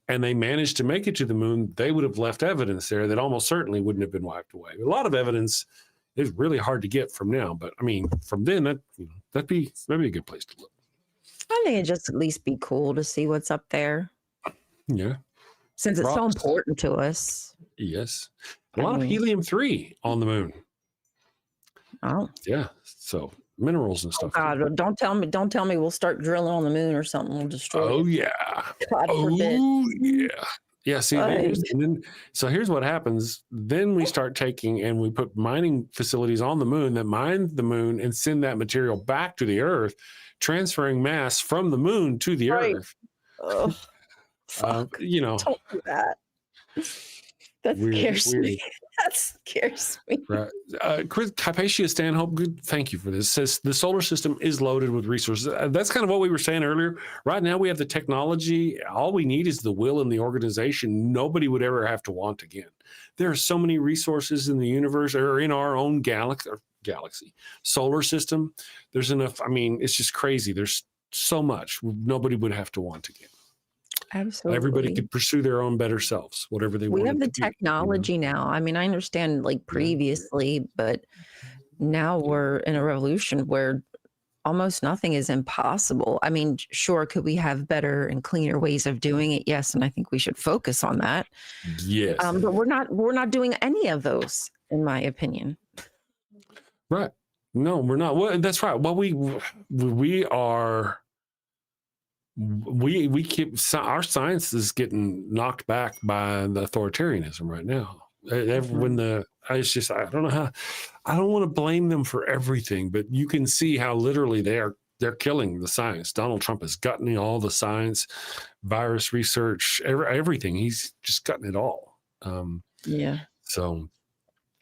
B: and they managed to make it to the moon, they would have left evidence there that almost certainly wouldn't have been wiped away. A lot of evidence is really hard to get from now, but I mean, from then, that'd be a good place to look.
C: I think it'd just at least be cool to see what's up there.
B: Yeah.
C: Since it's so important to us.
B: Yes. A lot of helium-3 on the moon.
C: Oh.
B: Yeah. So minerals and stuff.
C: Oh God, don't tell me we'll start drilling on the moon or something. We'll destroy it.
B: Yeah.
C: God forbid.
B: Yeah. Yeah. See, here's what happens. Then we start taking and we put mining facilities on the moon that mine the moon and send that material back to the Earth, transferring mass from the moon to the Earth.
C: Oh, fuck. Don't do that. That scares me. That scares me.
B: Right. Hypatia Stanhope, good. Thank you for this. Says the solar system is loaded with resources. That's kind of what we were saying earlier. Right now, we have the technology. All we need is the will and the organization. Nobody would ever have to want again. There are so many resources in the universe or in our own galaxy, solar system. There's enough. I mean, it's just crazy. There's so much. Nobody would have to want again.
C: Absolutely.
B: Everybody could pursue their own better selves, whatever they want.
C: We have the technology now. I mean, I understand like previously, but now we're in a revolution where almost nothing is impossible. I mean, sure, could we have better and cleaner ways of doing it? Yes, and I think we should focus on that.
B: Yes.
C: But we're not doing any of those, in my opinion.
B: Right. No, we're not. Well, that's right. Well, we are. We keep our science is getting knocked back by the authoritarianism right now. It's just, I don't know how. I don't want to blame them for everything, but you can see how literally they're killing the science. Donald Trump is gutting all the science, virus research, everything. He's just gutting it all.
C: Yeah.
B: So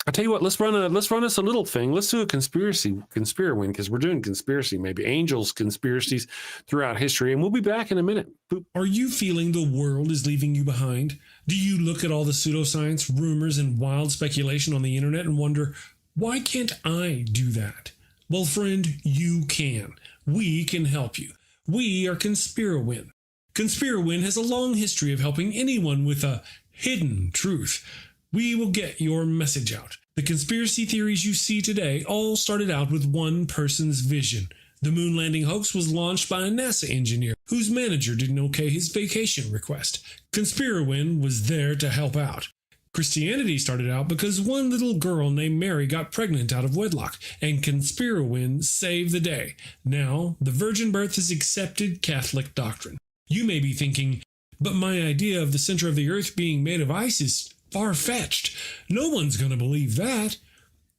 B: I tell you what, let's run us a little thing. Let's do a conspiracy win, because we're doing conspiracy, maybe angels conspiracies throughout history, and we'll be back in a minute. Boop.
D: Are you feeling the world is leaving you behind? Do you look at all the pseudoscience, rumors, and wild speculation on the internet and wonder, why can't I do that? Well, friend, you can. We can help you. We are ConspiraWin. ConspiraWin has a long history of helping anyone with a hidden truth. We will get your message out. The conspiracy theories you see today all started out with one person's vision. The moon landing hoax was launched by a NASA engineer whose manager didn't okay his vacation request. ConspiraWin was there to help out. Christianity started out because one little girl named Mary got pregnant out of wedlock, and ConspiraWin saved the day. Now, the virgin birth is accepted Catholic doctrine. You may be thinking, but my idea of the center of the earth being made of ice is far-fetched. No one's going to believe that.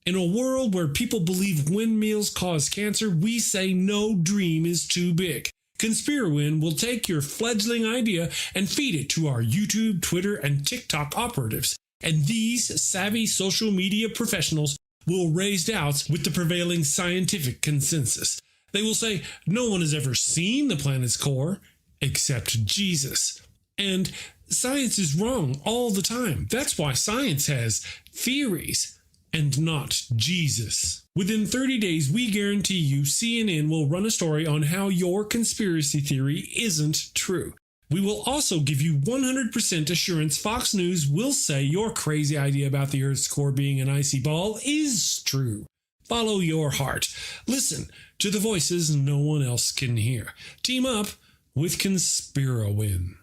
D: In a world where people believe windmills cause cancer, we say no dream is too big. ConspiraWin will take your fledgling idea and feed it to our YouTube, Twitter, and TikTok operatives. And these savvy social media professionals will raise doubts with the prevailing scientific consensus. They will say no one has ever seen the planet's core except Jesus. And science is wrong all the time. That's why science has theories and not Jesus. Within 30 days, we guarantee you CNN will run a story on how your conspiracy theory isn't true. We will also give you 100% assurance Fox News will say your crazy idea about the Earth's core being an icy ball is true. Follow your heart. Listen to the voices no one else can hear. Team up with ConspiraWin.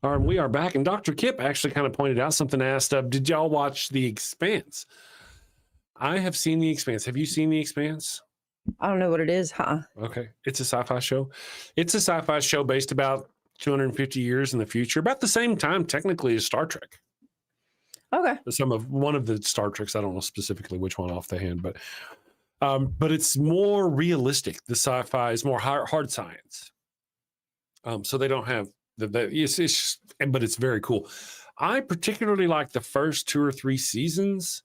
B: All right, we are back, and Dr. Kip actually kind of pointed out something. Asked, did y'all watch The Expanse? I have seen The Expanse. Have you seen The Expanse?
C: I don't know what it is, huh?
B: Okay, it's a sci-fi show. It's a sci-fi show based about 250 years in the future, about the same time technically as Star Trek.
C: Okay.
B: One of the Star Treks, I don't know specifically which one off the hand, but it's more realistic. The sci-fi is more hard science. So they don't have but it's very cool. I particularly like the first 2 or 3 seasons.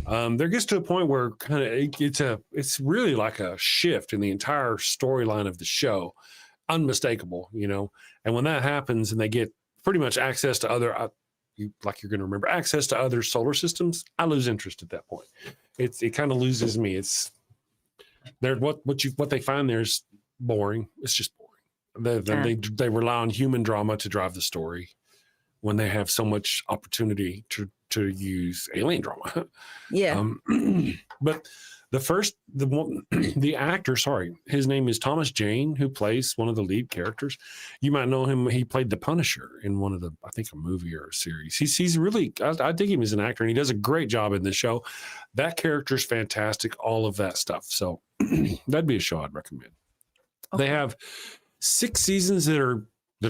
B: There gets to a point where kind of it's really like a shift in the entire storyline of the show, unmistakable, And when that happens, and they get pretty much access to you're going to remember access to other solar systems, I lose interest at that point. It kind of loses me. It's there. What they find there is boring. It's just boring. They rely on human drama to drive the story when they have so much opportunity to use alien drama.
C: Yeah.
B: But the actor, sorry, his name is Thomas Jane, who plays one of the lead characters. You might know him. He played the Punisher in one of the, I think, a movie or a series. He's really, I dig him as an actor, and he does a great job in this show. That character's fantastic, all of that stuff. So that'd be a show I'd recommend. Okay. They have 6 seasons that are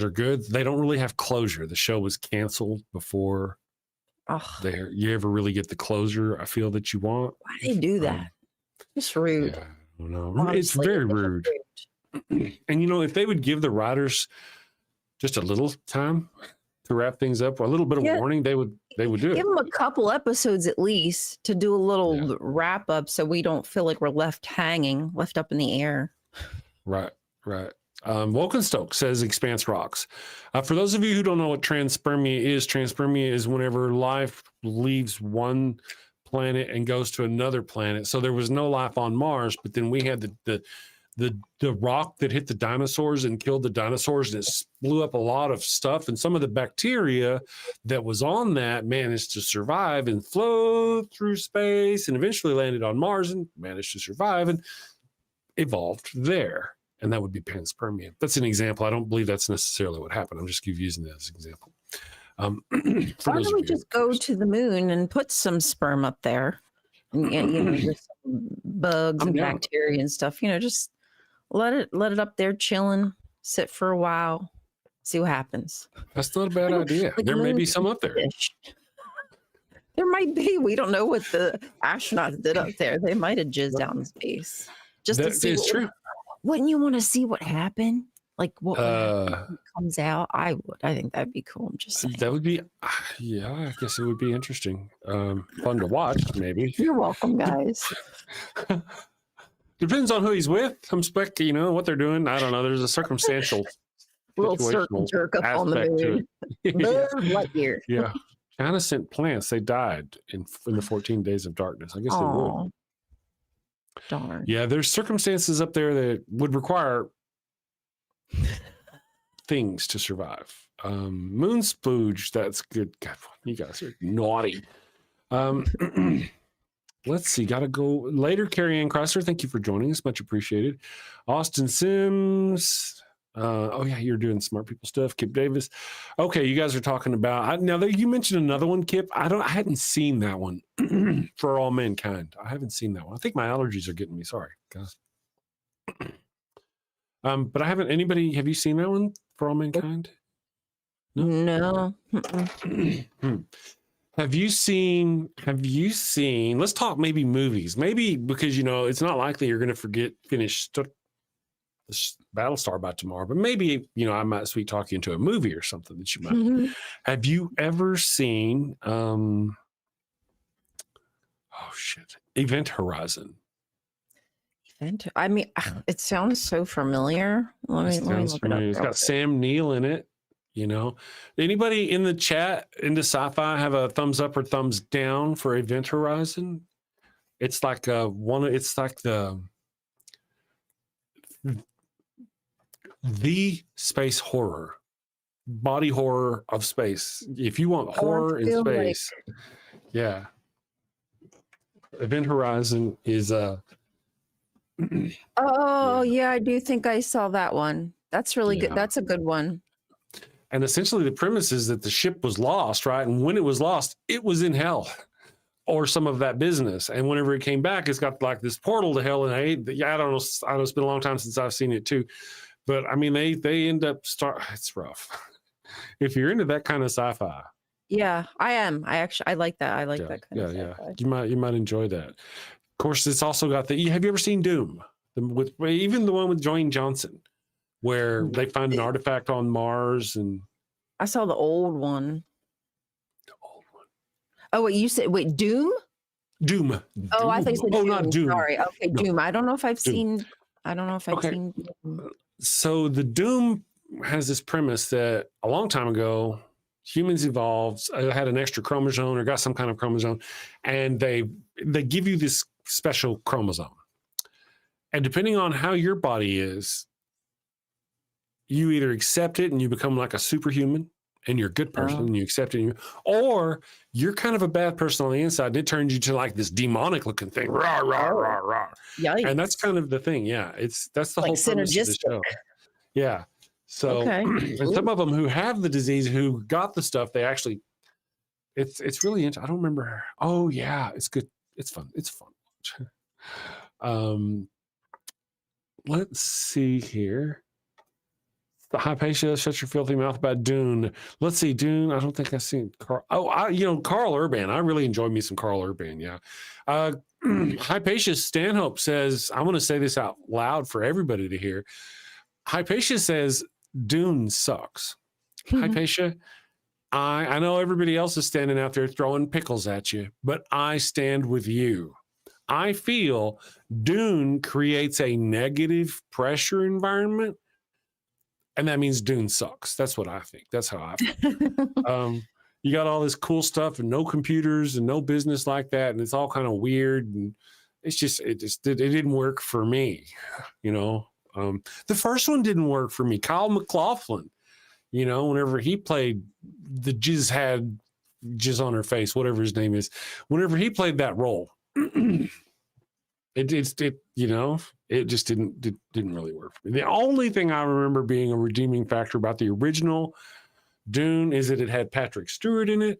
B: good. They don't really have closure. The show was canceled before you ever really get the closure I feel that you want.
C: Why do they do that? It's rude.
B: Yeah, I don't know. Honestly, it's very rude. And if they would give the writers just a little time to wrap things up, or a little bit of warning, they would do it.
C: Give them a couple episodes at least to do a little wrap up, so we don't feel like we're left up in the air. Right.
B: Wolkenstoke says Expanse rocks. For those of you who don't know what transpermia is whenever life leaves one planet and goes to another planet. So there was no life on Mars, but then we had the rock that hit the dinosaurs and killed the dinosaurs, and it blew up a lot of stuff. And some of the bacteria that was on that managed to survive and float through space and eventually landed on Mars and managed to survive and evolved there. And that would be panspermia. That's an example. I don't believe that's necessarily what happened. I'm just using that as an example. Why
C: don't we just go to the moon and put some sperm up there? And, just some bugs and bacteria and stuff. Just let it up there chilling, sit for a while, see what happens.
B: That's not a bad idea. Like there may be some up there.
C: There might be. We don't know what the astronauts did up there. They might have jizzed out in space. Just to see. It's true. Wouldn't you want to see what happened? Like what comes out? I would. I think that'd be cool. I'm just saying.
B: That would be, I guess it would be interesting. Fun to watch, maybe.
C: You're welcome, guys.
B: Depends on who he's with. I'm what they're doing. I don't know. There's a circumstantial
C: little circle jerk up on the moon. Lightyear.
B: Yeah. China sent plants. They died in the 14 days of darkness. I guess they would.
C: Darn.
B: Yeah, there's circumstances up there that would require things to survive. Moon splooge, that's good. God, you guys are naughty. Let's see, gotta go later. Carrie Ann Chrysler, thank you for joining us, much appreciated. Austin Sims, you're doing smart people stuff. Kip Davis, okay, you guys are talking about now that you mentioned another one, Kip. I hadn't seen that one. For All Mankind, I haven't seen that one. I think my allergies are getting me. Sorry, guys. But I haven't. Have you seen that one, For All Mankind?
C: No.
B: Have you seen? Let's talk maybe movies. Maybe because it's not likely you're going to finish Battlestar by tomorrow. But maybe I might sweet talk you into a movie or something that you might. Mm-hmm. Have you ever seen? Event Horizon.
C: I mean, it sounds so familiar. Let me look it up.
B: It's got Sam Neill in it. Anybody in the chat into sci-fi have a thumbs up or thumbs down for Event Horizon? It's like the space horror, body horror of space. If you want horror in space, yeah. Event Horizon is
C: I do think I saw that one. That's really good. That's a good one.
B: And essentially the premise is that the ship was lost, right? And when it was lost, it was in hell or some of that business. And whenever it came back, it's got like this portal to hell. And I don't know. It's been a long time since I've seen it too. But I mean, they end up it's rough. If you're into that kind of sci-fi.
C: Yeah, I am. I like that. I like that kind of sci-fi.
B: You might enjoy that. Of course, it's also got have you ever seen Doom? Even the one with Dwayne Johnson, where they find an artifact on Mars, and
C: I saw the old one. Oh, wait, you said Doom?
B: Doom.
C: Oh, I think you said Doom.
B: Not Doom.
C: Sorry. Okay, no. Doom. I don't know if I've seen Doom.
B: So the Doom has this premise that a long time ago, humans evolved, had an extra chromosome or got some kind of chromosome, and they give you this special chromosome. And depending on how your body is, you either accept it and you become like a superhuman and you're a good person and you accept it, or you're kind of a bad person on the inside and it turns you to like this demonic looking thing. Rah, rah, rah, rah.
C: Yikes.
B: And that's kind of the thing. Yeah. That's the
C: Like
B: whole premise of the
C: synergistic.
B: show. Yeah. So,
C: Okay.
B: and some of them who have the disease, who got the stuff, they actually, it's really interesting. I don't remember. Oh yeah, it's good. It's fun. It's fun. Let's see here. The Hypatia, shut your filthy mouth about Dune. Let's see, Dune. I don't think I've seen Carl. Oh, Carl Urban. I really enjoyed me some Carl Urban. Yeah. Hypatia Stanhope says, I'm going to say this out loud for everybody to hear. Hypatia says, Dune sucks. Hypatia, I know everybody else is standing out there throwing pickles at you, but I stand with you. I feel Dune creates a negative pressure environment, and that means Dune sucks. That's what I think. That's how I feel. You got all this cool stuff and no computers and no business like that, and it's all kind of weird, and it didn't work for me, The first one didn't work for me. Kyle MacLachlan, whenever he played the Jizz had Jizz on her face, whatever his name is, whenever he played that role, it just didn't really work for me. The only thing I remember being a redeeming factor about the original Dune is that it had Patrick Stewart in it,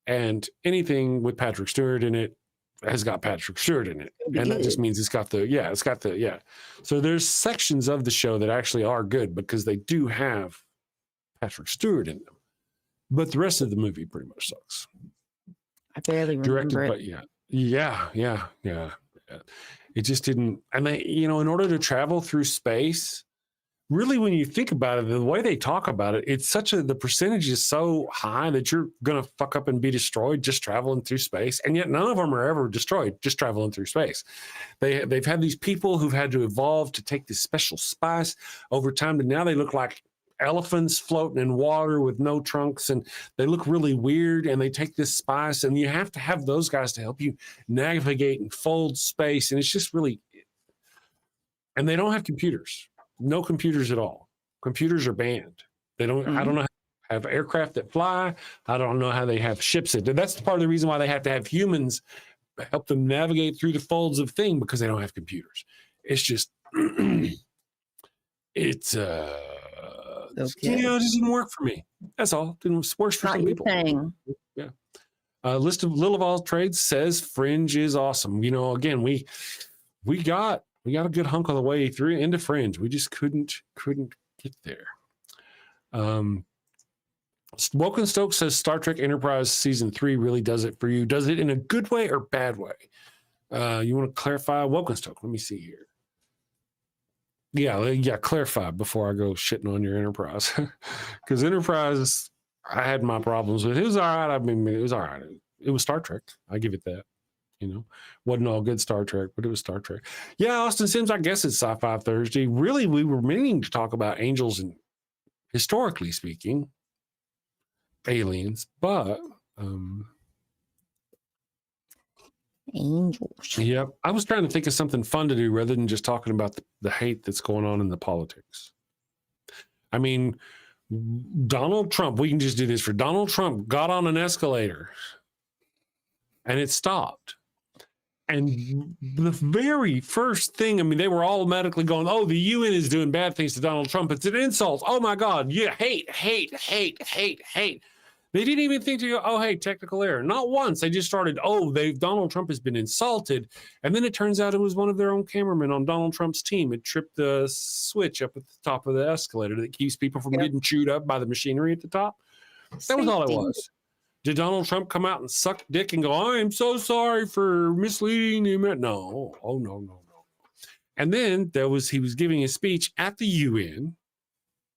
B: and anything with Patrick Stewart in it has got Patrick Stewart in it, and that just means it's got the. So there's sections of the show that actually are good because they do have Patrick Stewart in them, but the rest of the movie pretty much sucks.
C: I barely remember it.
B: But yeah. It just didn't. And they, in order to travel through space, really, when you think about it, the way they talk about it, it's the percentage is so high that you're going to fuck up and be destroyed just traveling through space. And yet none of them are ever destroyed just traveling through space. They've had these people who've had to evolve to take this special spice over time, and now they look like elephants floating in water with no trunks, and they look really weird, and they take this spice, and you have to have those guys to help you navigate and fold space. And it's just really, and they don't have computers. No computers at all. Computers are banned. They don't. I don't know how they have aircraft that fly. I don't know how they have ships that. That's part of the reason why they have to have humans help them navigate through the folds of thing, because they don't have computers. It's just, it's it just didn't work for me. That's all. It didn't work for some people. Yeah. List of Little of All Trades says Fringe is awesome. Again, we got a good hunk of the way through into Fringe. We just couldn't get there. Woken Stokes says Star Trek Enterprise season 3 really does it for you. Does it in a good way or bad way? You want to clarify? Woken Stokes, let me see here. Yeah, clarify before I go shitting on your Enterprise. Because Enterprise, I had my problems with. It was all right. I mean, it was all right. It was Star Trek. I give it that. Wasn't all good Star Trek, but it was Star Trek. Yeah, Austin Sims, I guess it's Sci-Fi Thursday. Really, we were meaning to talk about angels and, historically speaking, aliens, but
C: angels.
B: Yeah, I was trying to think of something fun to do rather than just talking about the hate that's going on in the politics. I mean, Donald Trump, we can just do this for Donald Trump, got on an escalator and it stopped. And the very first thing, they were all automatically going, oh, the UN is doing bad things to Donald Trump. It's an insult. Oh, my God. Yeah, hate. They didn't even think to go, oh, hey, technical error. Not once. They just started, Donald Trump has been insulted. And then it turns out it was one of their own cameramen on Donald Trump's team. It tripped the switch up at the top of the escalator that keeps people from getting chewed up by the machinery at the top. That was all it was. Did Donald Trump come out and suck dick and go, I am so sorry for misleading you? No. Oh, no. And then he was giving a speech at the UN,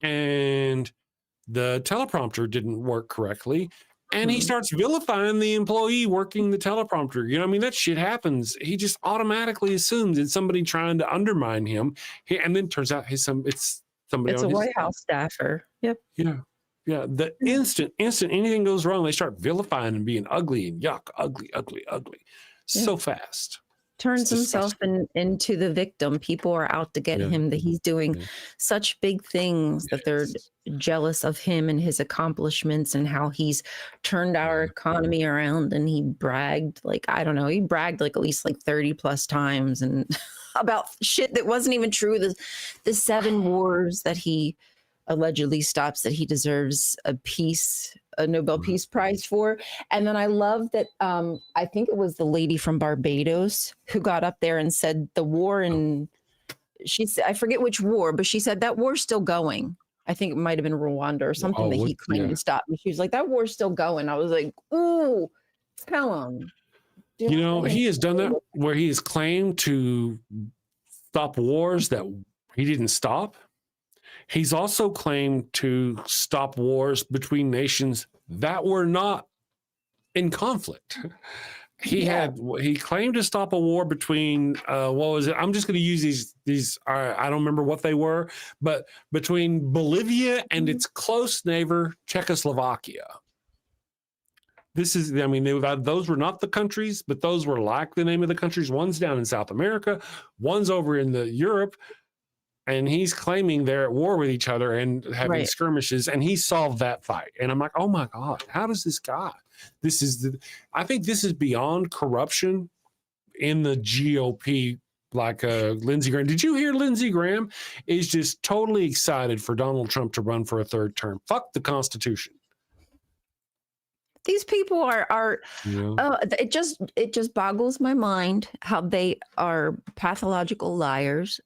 B: and the teleprompter didn't work correctly. And he starts vilifying the employee working the teleprompter. That shit happens. He just automatically assumes it's somebody trying to undermine him. And then turns out it's somebody.
C: It's a White House staffer. Yep.
B: Yeah. Yeah, the instant anything goes wrong, they start vilifying and being ugly and yuck, ugly, so fast.
C: Turns himself into the victim. People are out to get him, that he's doing such big things, that they're jealous of him and his accomplishments and how he's turned our economy around. And he bragged, like, I don't know, he bragged like at least like 30 plus times and about shit that wasn't even true. The 7 wars that he allegedly stops, that he deserves a Nobel Peace Prize for. And then I love that I think it was the lady from Barbados who got up there and said the war in, she said, I forget which war, but she said that war's still going. I think it might have been Rwanda or something that he claimed to stop. And she was like, that war's still going. I was like, ooh, tell him.
B: You know, he has done that where he has claimed to stop wars that he didn't stop. He's also claimed to stop wars between nations that were not in conflict. He claimed to stop a war between what was it? I'm just going to use these. I don't remember what they were, but between Bolivia and its close neighbor Czechoslovakia. This is, I mean, those were not the countries, but those were like the name of the countries. One's down in South America, one's over in Europe. And he's claiming they're at war with each other and having skirmishes, and he solved that fight. And I'm like, oh my God, how does this guy? I think this is beyond corruption in the GOP, like Lindsey Graham. Did you hear Lindsey Graham is just totally excited for Donald Trump to run for a 3rd term? Fuck the Constitution.
C: These people are it just boggles my mind how they are pathological liars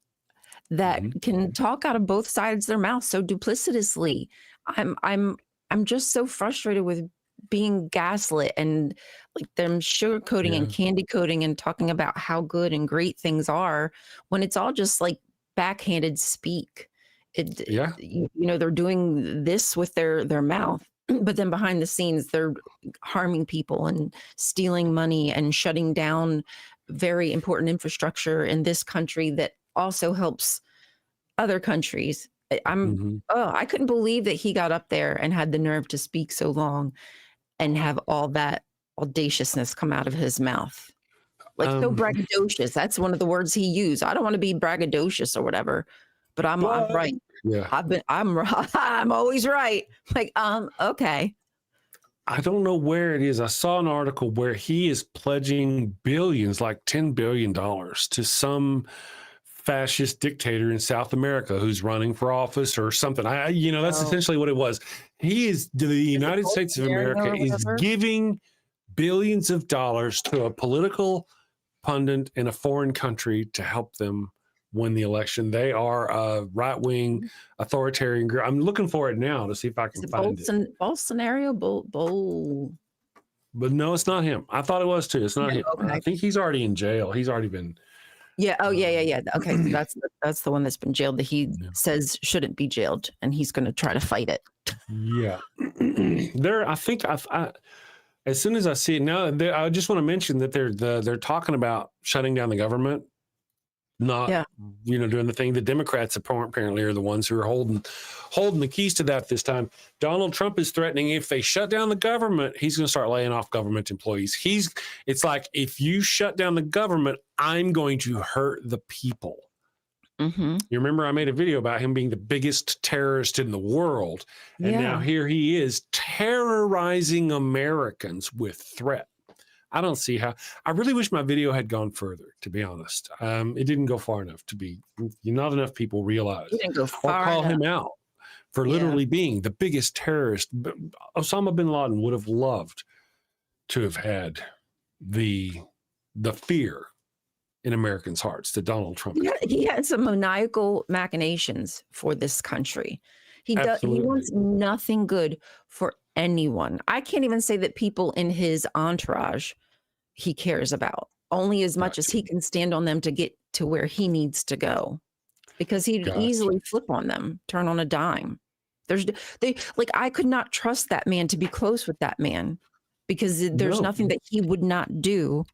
C: that can talk out of both sides of their mouth so duplicitously. I'm just so frustrated with being gaslit and like them sugarcoating and candy coating and talking about how good and great things are when it's all just like backhanded speak. You know, they're doing this with their mouth, but then behind the scenes they're harming people and stealing money and shutting down very important infrastructure in this country that also helps other countries. I couldn't believe that he got up there and had the nerve to speak so long and have all that audaciousness come out of his mouth. Like so braggadocious. That's one of the words he used. I don't want to be braggadocious or whatever, but I'm right. Yeah. I'm always right. Like, okay.
B: I don't know where it is. I saw an article where he is pledging billions, like $10 billion to some fascist dictator in South America who's running for office or something. That's essentially what it was. The United States of America is giving billions of dollars to a political pundit in a foreign country to help them win the election. They are a right-wing authoritarian group. I'm looking for it now to see if I can find it.
C: Bolsonaro.
B: But no, it's not him. I thought it was too. It's not him. Okay. I think he's already in jail. He's already been.
C: Yeah. Oh, yeah. Okay, that's the one that's been jailed that he says shouldn't be jailed, and he's going to try to fight it.
B: Yeah. As soon as I see it now, I just want to mention that they're talking about shutting down the government. Not, doing the thing. The Democrats apparently are the ones who are holding the keys to that this time. Donald Trump is threatening if they shut down the government, he's going to start laying off government employees. It's like, if you shut down the government, I'm going to hurt the people. Mm-hmm. You remember I made a video about him being the biggest terrorist in the world. And now here he is terrorizing Americans with threat. I don't see how. I really wish my video had gone further, to be honest. It didn't go far enough to be. Not enough people realize or call him out for literally being the biggest terrorist. Osama bin Laden would have loved to have had the fear in Americans' hearts that Donald Trump.
C: Yeah, he had some maniacal machinations for this country. He wants nothing good for anyone. I can't even say that people in his entourage he cares about, only as much as he can stand on them to get to where he needs to go, because he'd easily flip on them, turn on a dime. I could not trust that man to be close with that man, because there's nothing that he would not do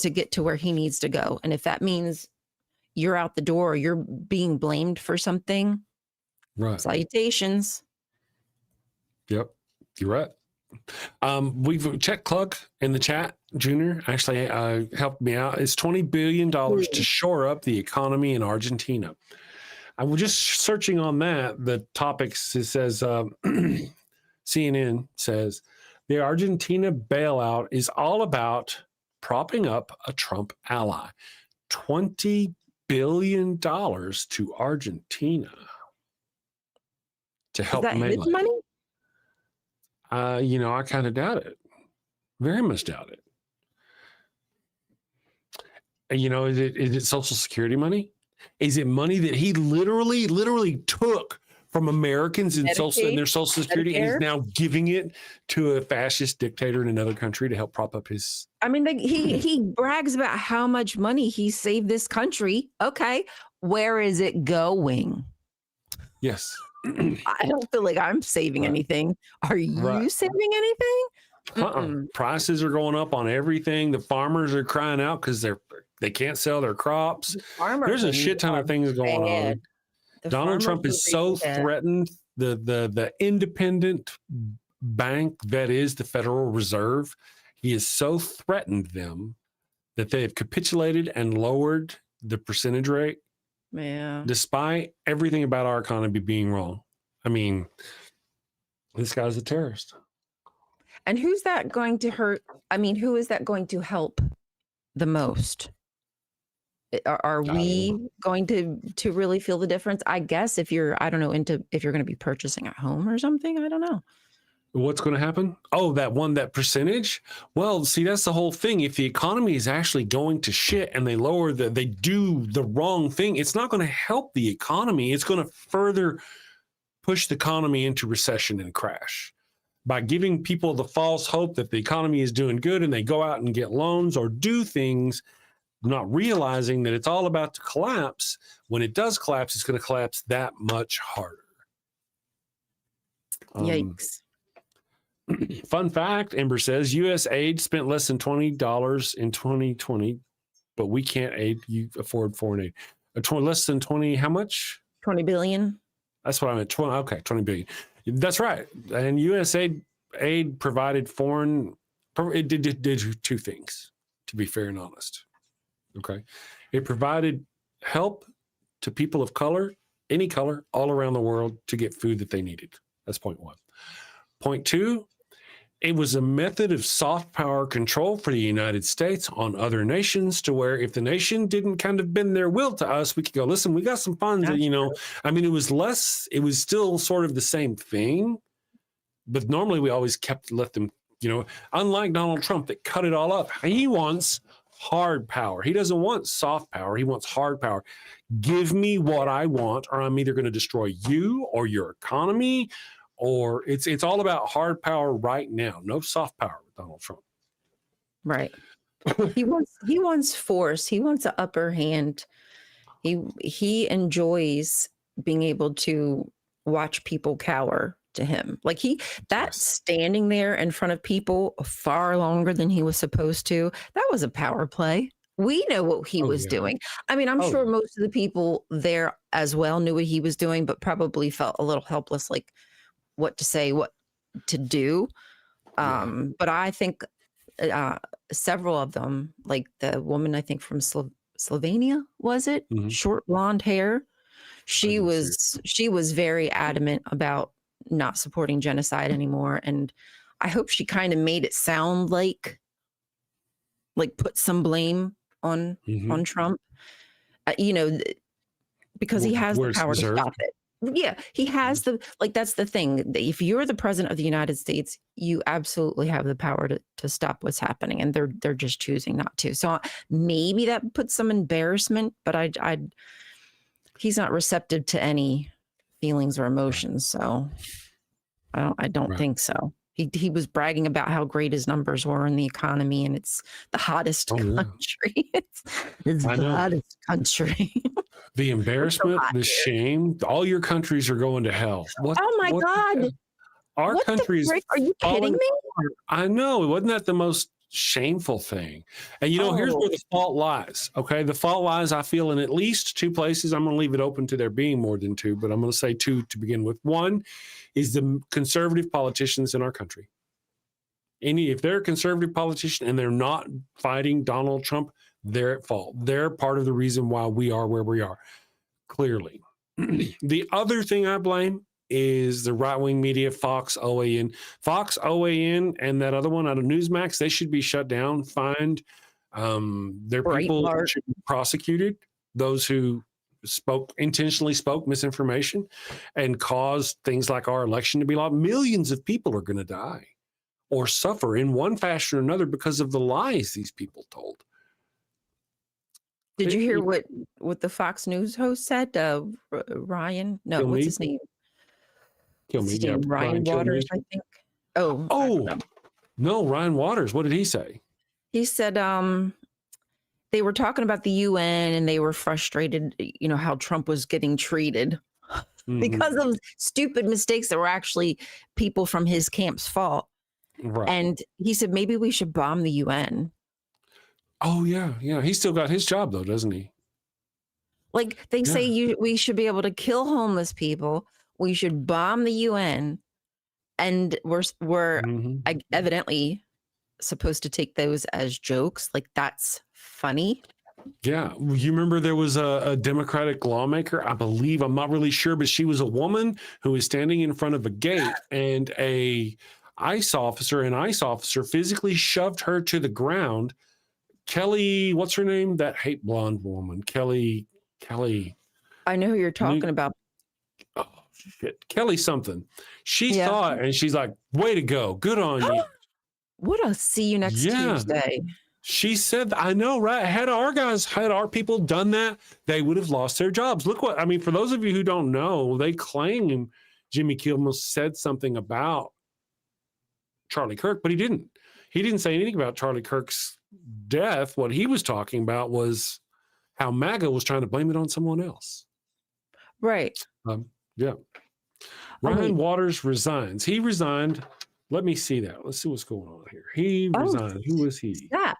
C: to get to where he needs to go. And if that means you're out the door or you're being blamed for something, salutations.
B: Yep, you're right. We've checked Clug in the chat. Junior actually helped me out. It's $20 billion to shore up the economy in Argentina. I was just searching on that. The topics, it says, CNN says, the Argentina bailout is all about propping up a Trump ally. $20 billion to Argentina to help
C: Is that his
B: melee.
C: money?
B: I kind of doubt it. Very much doubt it. Is it Social Security money? Is it money that he literally took from Americans in their Social Security, and he's now giving it to a fascist dictator in another country to help prop up his?
C: I mean, he brags about how much money he saved this country. Okay, where is it going?
B: Yes.
C: I don't feel like I'm saving anything. Are you saving anything?
B: Prices are going up on everything. The farmers are crying out because they can't sell their crops. There's a shit ton of things going on. Donald Trump is so threatened. The independent bank that is the Federal Reserve, he has so threatened them that they have capitulated and lowered the percentage rate.
C: Yeah.
B: Despite everything about our economy being wrong. I mean, this guy's a terrorist.
C: And who's that going to hurt? I mean, who is that going to help the most? Are we going to really feel the difference? I guess if you're, I don't know, if you're going to be purchasing at home or something, I don't know.
B: What's going to happen? Oh, that percentage? Well, see, that's the whole thing. If the economy is actually going to shit and they do the wrong thing, it's not going to help the economy. It's going to further push the economy into recession and crash. By giving people the false hope that the economy is doing good and they go out and get loans or do things, not realizing that it's all about to collapse. When it does collapse, it's going to collapse that much harder.
C: Yikes.
B: Fun fact, Ember says, U.S. aid spent less than $20 in 2020, but we can't afford foreign aid. Less than 20, how much?
C: 20 billion.
B: That's what I meant. 20 billion. That's right. And U.S. aid provided it did two things, to be fair and honest. Okay. It provided help to people of color, any color, all around the world to get food that they needed. That's point one. Point two, it was a method of soft power control for the United States on other nations, to where if the nation didn't kind of bend their will to us, we could go, listen, we got some funds that, I mean, it was still sort of the same thing, but normally we always let them, unlike Donald Trump that cut it all up. He wants hard power. He doesn't want soft power. He wants hard power. Give me what I want, or I'm either going to destroy you or your economy. Or it's all about hard power right now. No soft power with Donald Trump.
C: Right. He wants force. He wants an upper hand. He enjoys being able to watch people cower to him. Like standing there in front of people far longer than he was supposed to. That was a power play. We know what he was doing. I mean, I'm sure most of the people there as well knew what he was doing, but probably felt a little helpless, like what to say, what to do. But I think several of them, like the woman, I think from Slovenia, was it? Mm-hmm. Short blonde hair. She was very adamant about not supporting genocide anymore. And I hope she kind of made it sound like put some blame on Trump, because he has the power to stop it. Yeah, he has that's the thing. If you're the president of the United States, you absolutely have the power to stop what's happening, and they're just choosing not to. So maybe that puts some embarrassment, but he's not receptive to any feelings or emotions. So I don't think so. He was bragging about how great his numbers were in the economy, and it's the hottest country. It's the hottest country.
B: The embarrassment, the shame, all your countries are going to hell.
C: Oh my God.
B: Our country is.
C: Are you kidding me?
B: I know. Wasn't that the most shameful thing. And, here's where the fault lies. Okay. The fault lies, I feel, in at least two places. I'm going to leave it open to there being more than two, but I'm going to say two to begin with. One is the conservative politicians in our country. If they're a conservative politician and they're not fighting Donald Trump, they're at fault. They're part of the reason why we are where we are, clearly. The other thing I blame is the right-wing media, Fox, OAN. Fox, OAN, and that other one out of Newsmax, they should be shut down, fined. Their people should be prosecuted, those who intentionally spoke misinformation and caused things like our election to be lost. Millions of people are going to die or suffer in one fashion or another because of the lies these people told.
C: Did you hear what the Fox News host said? Ryan? No, what's his name? Ryan Waters, I think. Oh,
B: no, Ryan Waters. What did he say?
C: He said they were talking about the UN and they were frustrated, how Trump was getting treated because of stupid mistakes that were actually people from his camp's fault.
B: Right.
C: And he said, maybe we should bomb the UN.
B: Oh, yeah. Yeah. He's still got his job, though, doesn't he?
C: Like they say we should be able to kill homeless people. We should bomb the UN. And we're evidently supposed to take those as jokes. Like, that's funny.
B: Yeah. You remember there was a Democratic lawmaker, I believe, I'm not really sure, but she was a woman who was standing in front of a gate and an ICE officer physically shoved her to the ground. Kelly, what's her name? That hate blonde woman. Kelly.
C: I know who you're talking about.
B: Oh, shit. Kelly something. She saw it and she's like, way to go. Good on you.
C: What a see you next Tuesday.
B: She said, I know, right? Had our people done that, they would have lost their jobs. Look for those of you who don't know, they claim Jimmy Kimmel said something about Charlie Kirk, but he didn't. He didn't say anything about Charlie Kirk's death. What he was talking about was how MAGA was trying to blame it on someone else.
C: Right.
B: Yeah. Ryan Waters resigns. He resigned. Let me see that. Let's see what's going on here. He resigned. Who was he?
C: That.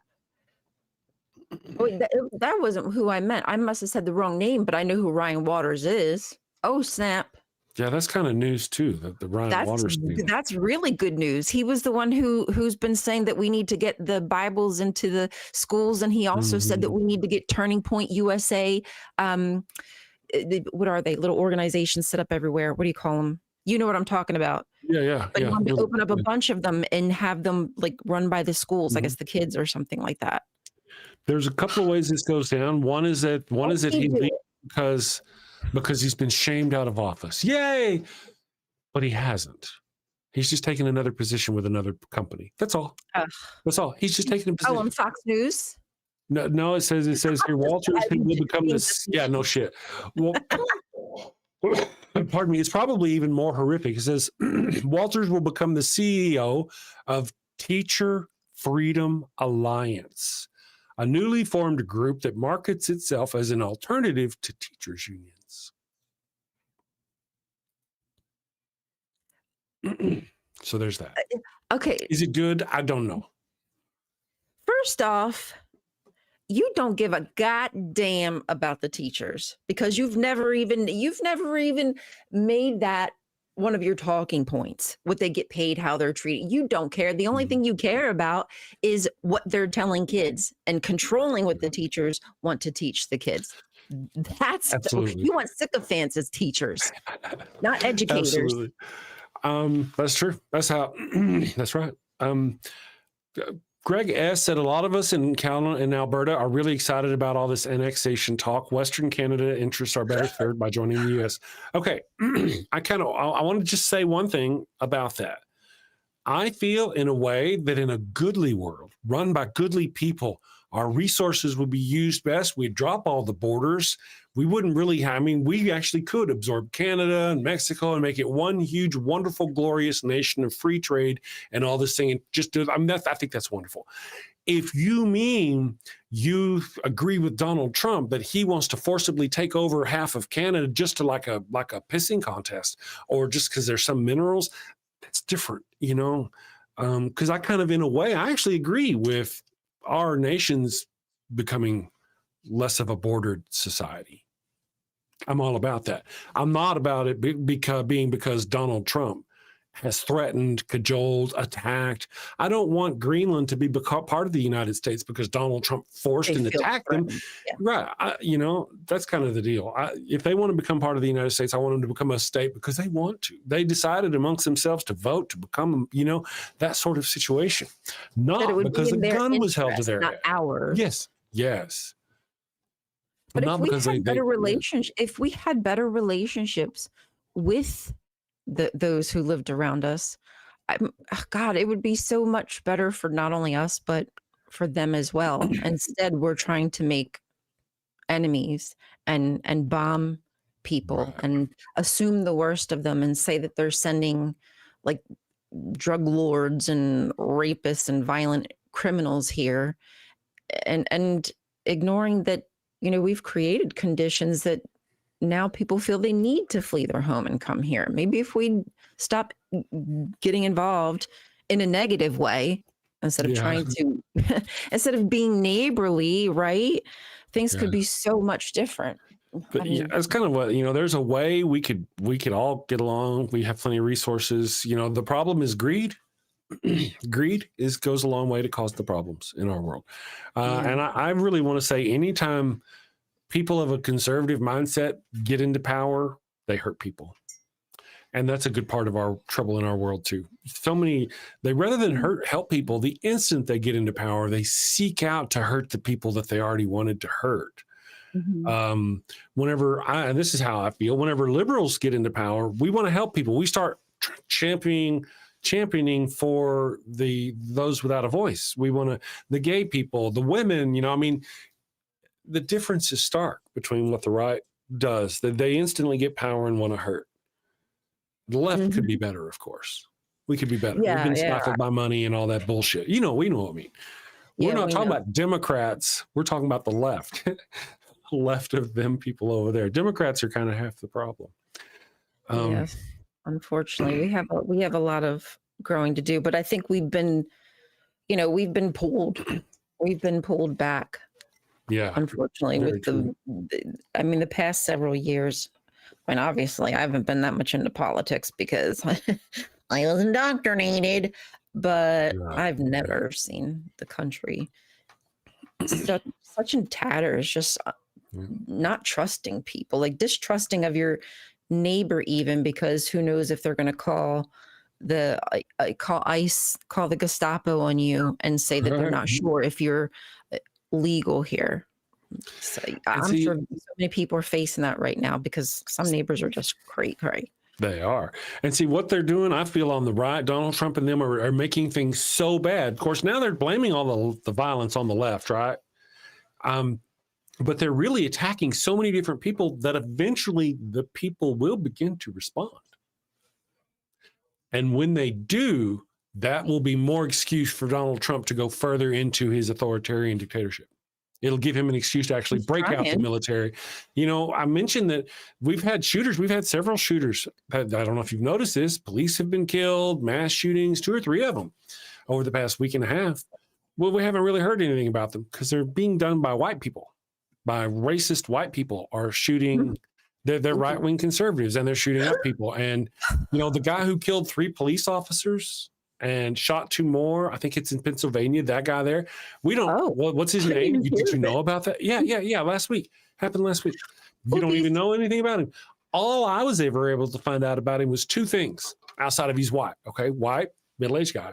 C: Wait, that wasn't who I meant. I must have said the wrong name, but I know who Ryan Waters is. Oh, snap.
B: Yeah, that's kind of news too. The Ryan Waters thing.
C: That's really good news. He was the one who's been saying that we need to get the Bibles into the schools, and he also said that we need to get Turning Point USA. What are they? Little organizations set up everywhere. What do you call them? You know what I'm talking about.
B: Yeah.
C: But you want to open up a bunch of them and have them like run by the schools, I guess the kids or something like that.
B: There's a couple of ways this goes down. One is that he leaves because he's been shamed out of office. Yay! But he hasn't. He's just taken another position with another company. That's all. That's all. He's just taking a position.
C: Oh, on Fox News?
B: No, it says here, Walters will become this. Yeah, no shit. Well, pardon me. It's probably even more horrific. It says Walters will become the CEO of Teacher Freedom Alliance, a newly formed group that markets itself as an alternative to teachers' unions. So there's that.
C: Okay.
B: Is it good? I don't know.
C: First off, you don't give a goddamn about the teachers because you've never even made that one of your talking points, what they get paid, how they're treated. You don't care. The only thing you care about is what they're telling kids and controlling what the teachers want to teach the kids. That's you want sycophants as teachers, not educators.
B: Absolutely. That's true. That's how. That's right. Greg S. said a lot of us in Canada and Alberta are really excited about all this annexation talk. Western Canada interests are better served by joining the U.S. Okay, I want to just say one thing about that. I feel in a way that in a goodly world run by goodly people, our resources would be used best. We'd drop all the borders. We wouldn't really we actually could absorb Canada and Mexico and make it one huge, wonderful, glorious nation of free trade and all this thing. And just do I think that's wonderful. If you mean you agree with Donald Trump that he wants to forcibly take over half of Canada just to like a pissing contest or just because there's some minerals, that's different, because I kind of, in a way, I actually agree with our nation's becoming less of a bordered society. I'm all about that. I'm not about it because Donald Trump has threatened, cajoled, attacked. I don't want Greenland to be part of the United States because Donald Trump forced and attacked them.
C: Yeah.
B: Right. That's kind of the deal. If they want to become part of the United States, I want them to become a state because they want to. They decided amongst themselves to vote to become, that sort of situation. Not because the gun was held to their
C: head. Not ours.
B: Yes.
C: But
B: not
C: if we
B: because
C: had better relationships, if we had better relationships with those who lived around us, God, it would be so much better for not only us, but for them as well. Instead, we're trying to make enemies and bomb people and assume the worst of them and say that they're sending like drug lords and rapists and violent criminals here, and ignoring that, we've created conditions that now people feel they need to flee their home and come here. Maybe if we stop getting involved in a negative way, instead of trying to, instead of being neighborly, right? Things could be so much different.
B: But it's kind of what, there's a way we could all get along. We have plenty of resources. The problem is greed. Greed goes a long way to cause the problems in our world. And I really want to say, anytime people of a conservative mindset get into power, they hurt people. And that's a good part of our trouble in our world too. So many, they rather than help people, the instant they get into power, they seek out to hurt the people that they already wanted to hurt. Mm-hmm. And this is how I feel, whenever liberals get into power, we want to help people. We start championing for those without a voice. We want the gay people, the women, the difference is stark between what the right does. That they instantly get power and want to hurt. The left could be better, of course. We could be better.
C: Yeah,
B: We've been stifled by money and all that bullshit. We know what I mean. We're not talking about Democrats. We're talking about the left. Left of them people over there. Democrats are kind of half the problem.
C: Yes, unfortunately, we have a lot of growing to do. But I think we've been pulled back.
B: Yeah,
C: unfortunately, with the past several years. And obviously, I haven't been that much into politics because I was indoctrinated, but I've never seen the country such in tatters, just not trusting people, like distrusting of your neighbor, even because who knows if they're going to call ICE, call the Gestapo on you and say that they're not sure if you're legal here. So I'm sure so many people are facing that right now because some neighbors are just cray.
B: They are. And see what they're doing, I feel on the right, Donald Trump and them are making things so bad. Of course, now they're blaming all the violence on the left, right? But they're really attacking so many different people that eventually the people will begin to respond. And when they do, that will be more excuse for Donald Trump to go further into his authoritarian dictatorship. It'll give him an excuse to actually break out the military. I mentioned that we've had shooters. We've had several shooters. I don't know if you've noticed this. Police have been killed, mass shootings, 2 or 3 of them over the past week and a half. Well, we haven't really heard anything about them because they're being done by white people, by racist white people are shooting. They're right-wing conservatives and they're shooting up people. And, the guy who killed 3 police officers and shot 2 more. I think it's in Pennsylvania, that guy there. We don't, what's his name? Did you know about that? Yeah. Happened last week. You don't even know anything about him. All I was ever able to find out about him was 2 things outside of he's white. Okay. White, middle-aged guy.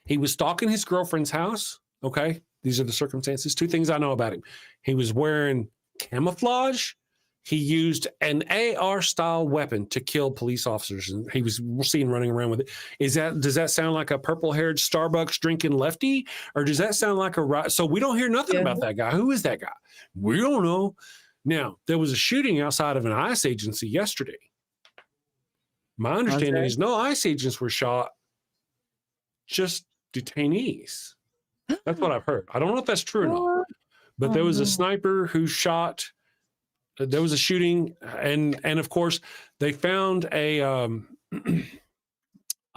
B: He was stalking his girlfriend's house. Okay. These are the circumstances. 2 things I know about him. He was wearing camouflage. He used an AR-style weapon to kill police officers, and he was seen running around with it. Does that sound like a purple-haired Starbucks drinking lefty, or does that sound like a? So we don't hear nothing about that guy. Who is that guy? We don't know. Now there was a shooting outside of an ICE agency yesterday. My understanding is no ICE agents were shot, just detainees. That's what I've heard. I don't know if that's true or not, but there was a sniper who shot. There was a shooting, and of course, they found a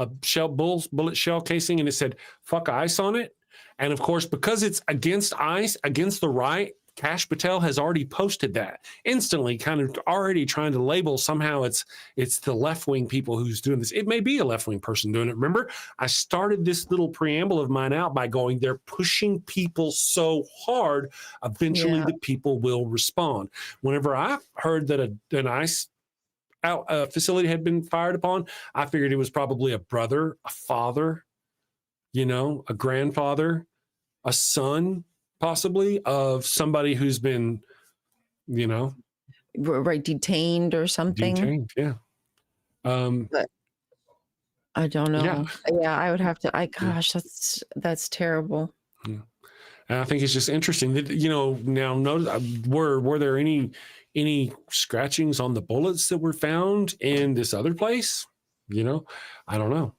B: bullet shell casing, and it said "fuck ICE" on it. And of course, because it's against ICE, against the right, Kash Patel has already posted that instantly, kind of already trying to label somehow it's the left-wing people who's doing this. It may be a left-wing person doing it. Remember, I started this little preamble of mine out by going, they're pushing people so hard, eventually the people will respond. Whenever I heard that an ICE facility had been fired upon, I figured it was probably a brother, a father, a grandfather, a son, possibly, of somebody who's been,
C: right, detained or something.
B: Detained, yeah.
C: But I don't know. Yeah, I would have to. Gosh, that's terrible.
B: Yeah. And I think it's just interesting that now notice, were there any scratchings on the bullets that were found in this other place? I don't know.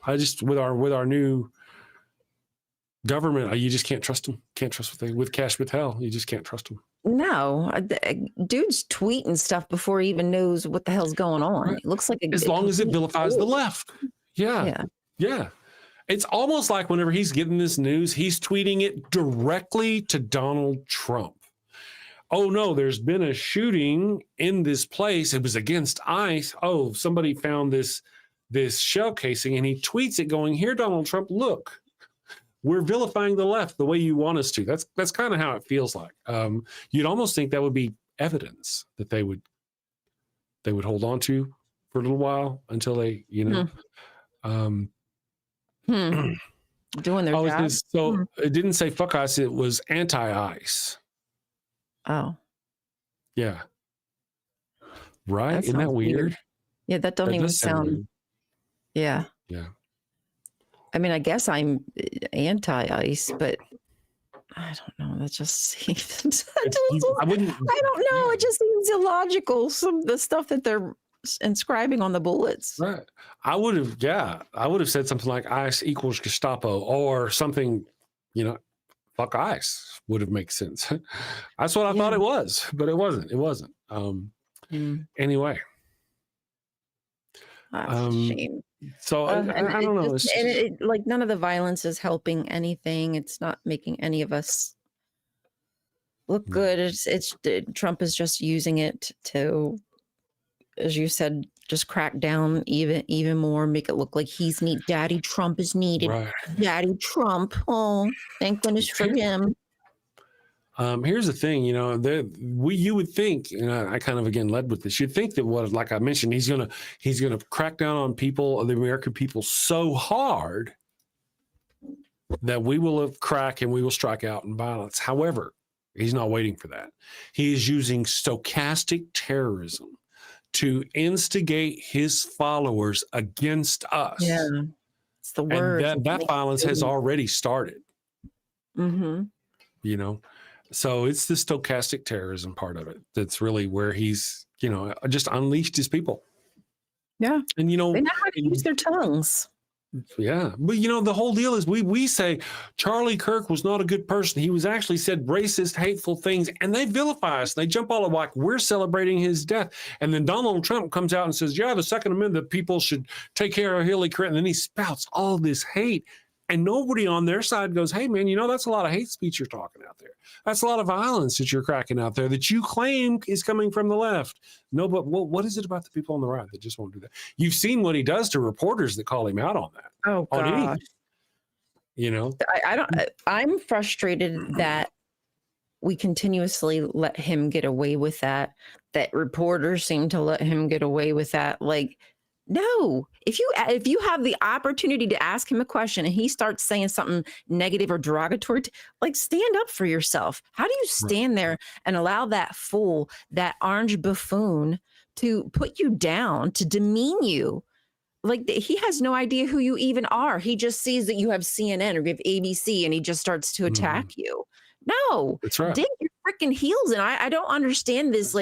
B: I just with our new government, you just can't trust them. Can't trust with Kash Patel. You just can't trust them.
C: No, dude's tweeting stuff before he even knows what the hell's going on. Right. It looks like
B: as long as it vilifies the left. Yeah. It's almost like whenever he's getting this news, he's tweeting it directly to Donald Trump. Oh no, there's been a shooting in this place. It was against ICE. Oh, somebody found this shell casing, and he tweets it going, "Here, Donald Trump, look. We're vilifying the left the way you want us to." That's kind of how it feels like. You'd almost think that would be evidence that they would hold on to for a little while until they,
C: doing their job.
B: It didn't say fuck ICE; it was anti-ICE.
C: Oh,
B: yeah, right. Isn't that weird?
C: Yeah, that doesn't even sound. Weird. Yeah.
B: Yeah.
C: I mean, I guess I'm anti-ICE, but I don't know. That just seems. I don't know. It just seems illogical. Some of the stuff that they're inscribing on the bullets.
B: Right. I would have said something like ICE equals Gestapo or something. Fuck ICE would have made sense. That's what I thought it was, but it wasn't. It wasn't. Anyway.
C: That's a shame.
B: So I don't know.
C: Like none of the violence is helping anything. It's not making any of us look good. It's Trump is just using it to, as you said, just crack down even more, make it look like he's neat. Daddy Trump is needed. Right. Daddy Trump. Oh, thank goodness for him.
B: Here's the thing, you would think, I kind of again led with this. You'd think that like I mentioned, he's gonna crack down on people, the American people, so hard that we will crack and we will strike out in violence. However, he's not waiting for that. He is using stochastic terrorism to instigate his followers against us.
C: Yeah, it's the word.
B: And that violence has already started.
C: Mm-hmm.
B: So it's the stochastic terrorism part of it that's really where he's, just unleashed his people.
C: Yeah.
B: And,
C: they know how to use their tongues.
B: Yeah. But, the whole deal is we say Charlie Kirk was not a good person. He was actually said racist, hateful things, and they vilify us. They jump all up like we're celebrating his death. And then Donald Trump comes out and says, the Second Amendment, that people should take care of Hillary Clinton. And then he spouts all this hate. And nobody on their side goes, hey, man, that's a lot of hate speech you're talking out there. That's a lot of violence that you're cracking out there that you claim is coming from the left. No, but what is it about the people on the right that just won't do that? You've seen what he does to reporters that call him out on that.
C: Oh, gosh. I'm frustrated that we continuously let him get away with that reporters seem to let him get away with that. Like, no, if you have the opportunity to ask him a question and he starts saying something negative or derogatory, stand up for yourself. How do you stand there and allow that fool, that orange buffoon, to put you down, to demean you? Like, he has no idea who you even are. He just sees that you have CNN or you have ABC and he just starts to attack you. No,
B: that's right.
C: Dig your freaking heels in. I don't understand this.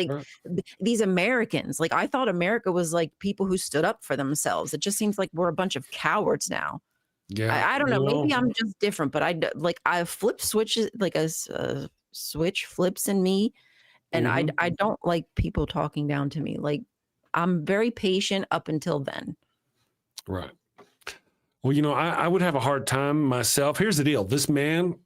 C: These Americans, I thought America was people who stood up for themselves. It just seems like we're a bunch of cowards now.
B: Yeah,
C: I don't know. Maybe I'm just different, but I flip switches, a switch flips in me, and I don't like people talking down to me. I'm very patient up until then.
B: Right. Well, I would have a hard time myself. Here's the deal. This man,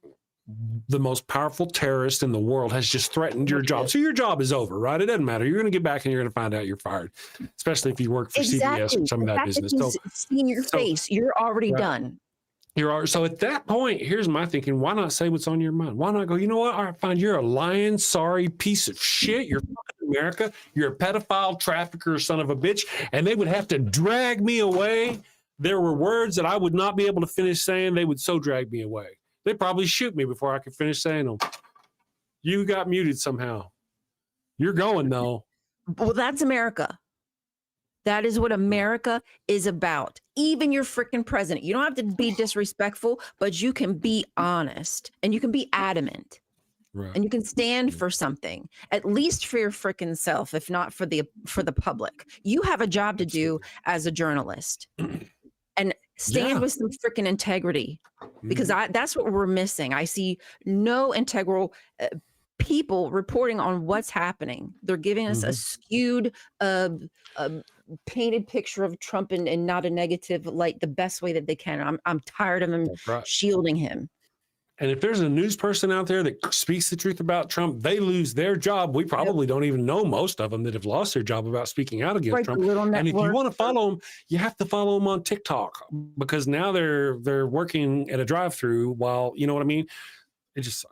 B: the most powerful terrorist in the world, has just threatened your job. So your job is over, right? It doesn't matter. You're going to get back and you're going to find out you're fired, especially if you work for CBS or some of that business.
C: So seeing your face, you're already done.
B: So at that point, here's my thinking. Why not say what's on your mind? Why not go, you know what? All right, fine. You're a lying, sorry piece of shit. You're fucking America. You're a pedophile, trafficker, son of a bitch. And they would have to drag me away. There were words that I would not be able to finish saying. They would so drag me away. They'd probably shoot me before I could finish saying them. You got muted somehow. You're going, though.
C: Well, that's America. That is what America is about. Even your freaking president. You don't have to be disrespectful, but you can be honest and you can be adamant. Right. And you can stand for something, at least for your freaking self, if not for the public. You have a job to do as a journalist. And stand with some freaking integrity, because that's what we're missing. I see no integral people reporting on what's happening. They're giving us a skewed, painted picture of Trump and not a negative light the best way that they can. I'm tired of them shielding him.
B: And if there's a news person out there that speaks the truth about Trump, they lose their job. We probably don't even know most of them that have lost their job about speaking out against Trump. And if you want to follow them, you have to follow them on TikTok, because now they're working at a drive-through while, you know what I mean?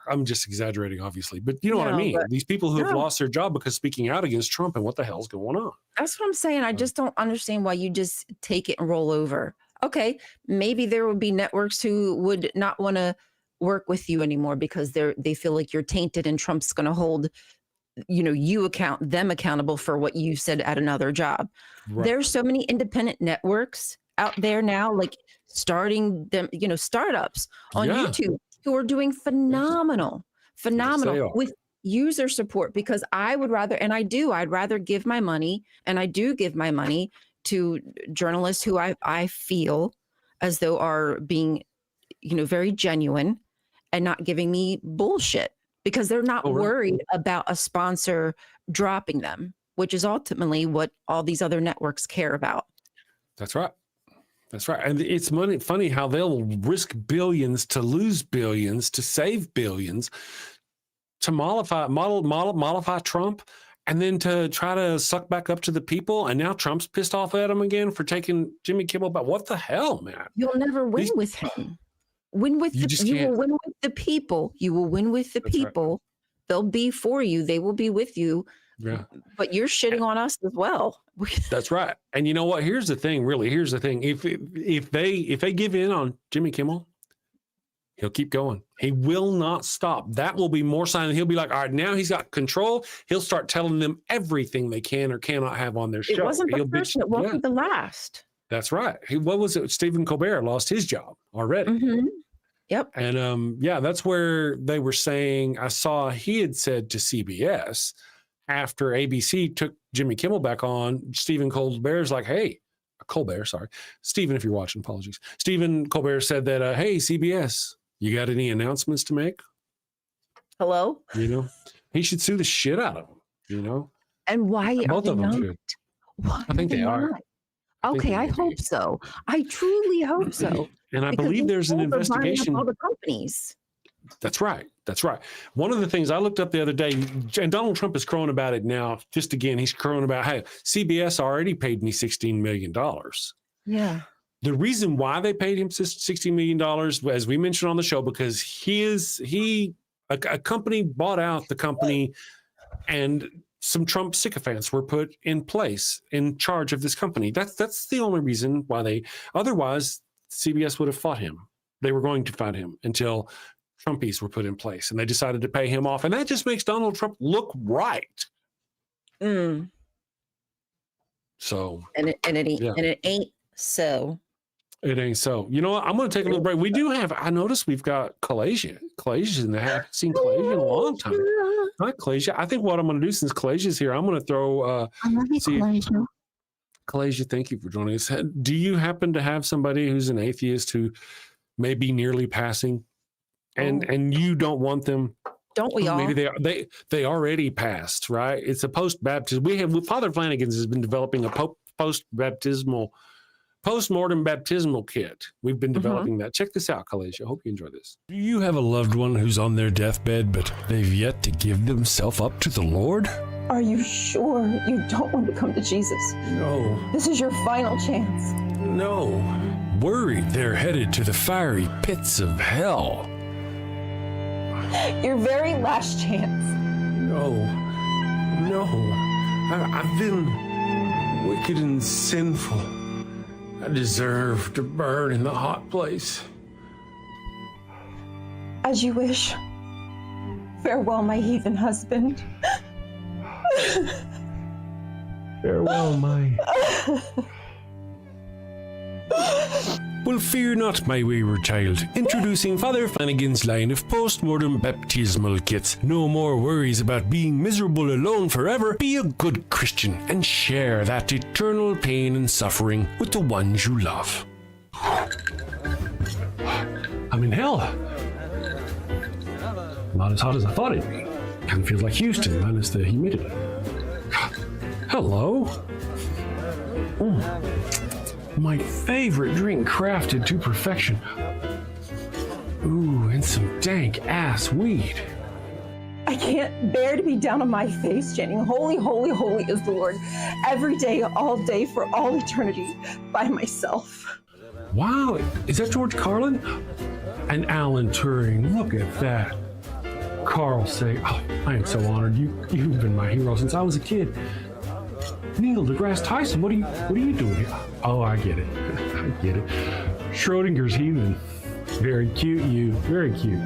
B: I'm just exaggerating, obviously, but you know what I mean? These people who have lost their job because speaking out against Trump, and what the hell's going on?
C: That's what I'm saying. I just don't understand why you just take it and roll over. Okay, maybe there would be networks who would not want to work with you anymore because they feel like you're tainted and Trump's going to hold them accountable for what you said at another job. Right. There's so many independent networks out there now, like starting them, startups on YouTube who are doing phenomenal with user support, because I'd rather give my money, and I do give my money to journalists who I feel as though are being, very genuine and not giving me bullshit, because they're not worried about a sponsor dropping them, which is ultimately what all these other networks care about.
B: That's right. That's right. And it's funny how they'll risk billions to lose billions to save billions to mollify Trump, and then to try to suck back up to the people. And now Trump's pissed off at him again for taking Jimmy Kimmel back. What the hell, man?
C: You'll never win with him. You will win with the people. You will win with the people. Right. They'll be for you. They will be with you. Yeah. But you're shitting on us as well.
B: That's right. And you know what? Here's the thing, really. Here's the thing. If they give in on Jimmy Kimmel, he'll keep going. He will not stop. That will be more sign that he'll be like, all right, now he's got control. He'll start telling them everything they can or cannot have on their show.
C: It wasn't the first, it won't be the last.
B: That's right. What was it? Stephen Colbert lost his job already.
C: Mm-hmm. Yep.
B: And that's where they were saying, I saw he had said to CBS after ABC took Jimmy Kimmel back on, Stephen Colbert's like, hey, Stephen, if you're watching, apologies. Stephen Colbert said that, hey, CBS, you got any announcements to make?
C: Hello?
B: He should sue the shit out of them,
C: And why
B: both
C: are
B: of
C: they
B: them
C: not?
B: should.
C: Why
B: I think they are.
C: Okay, I hope so. I truly hope so.
B: And I believe there's an investigation.
C: All the companies.
B: That's right. That's right. One of the things I looked up the other day, and Donald Trump is crowing about it now. Just again, he's crowing about, hey, CBS already paid me $16 million.
C: Yeah.
B: The reason why they paid him $16 million, as we mentioned on the show, because a company bought out the company, and some Trump sycophants were put in place in charge of this company. That's the only reason why otherwise CBS would have fought him. They were going to fight him until Trumpies were put in place, and they decided to pay him off. And that just makes Donald Trump look right.
C: Mm.
B: So,
C: and it ain't so.
B: It ain't so. You know what? I'm going to take a little break. We do have, I noticed we've got Kalasia. Kalasia's in the house. I haven't seen Kalasia in a long time. Hi, Kalasia. I think what I'm going to do, since Kalasia's here, I'm going to throw,
C: I love you, Kalasia.
B: Kalasia, thank you for joining us. Do you happen to have somebody who's an atheist who may be nearly passing, and you don't want them?
C: Don't we all?
B: Maybe they already passed, right? It's a post-baptism. Father Flanagan's has been developing a post-baptismal Postmortem baptismal kit. We've been developing that. Check this out, Kalasia. I hope you enjoy this. Do you have a loved one who's on their deathbed, but they've yet to give themselves up to the Lord?
E: Are you sure you don't want to come to Jesus?
B: No.
E: This is your final chance.
B: No. Worried they're headed to the fiery pits of hell.
E: Your very last chance.
B: No. No. I've been wicked and sinful. I deserve to burn in the hot place.
E: As you wish. Farewell, my heathen husband.
B: Farewell, my... Well, fear not, my wayward child. Introducing Father Flanagan's line of post-mortem baptismal kits. No more worries about being miserable alone forever. Be a good Christian and share that eternal pain and suffering with the ones you love. I'm in hell. Not as hot as I thought it'd be. Kind of feels like Houston, minus the humidity. Hello. My favorite drink crafted to perfection. Ooh, and some dank ass weed.
E: I can't bear to be down on my face chanting, holy, holy, holy is the Lord, every day, all day, for all eternity, by myself.
B: Wow, is that George Carlin? And Alan Turing, look at that. Carl say, oh, I am so honored. You've been my hero since I was a kid. Neil deGrasse Tyson, what are you doing here? Oh, I get it. I get it. Schrodinger's heathen. Very cute, you. Very cute.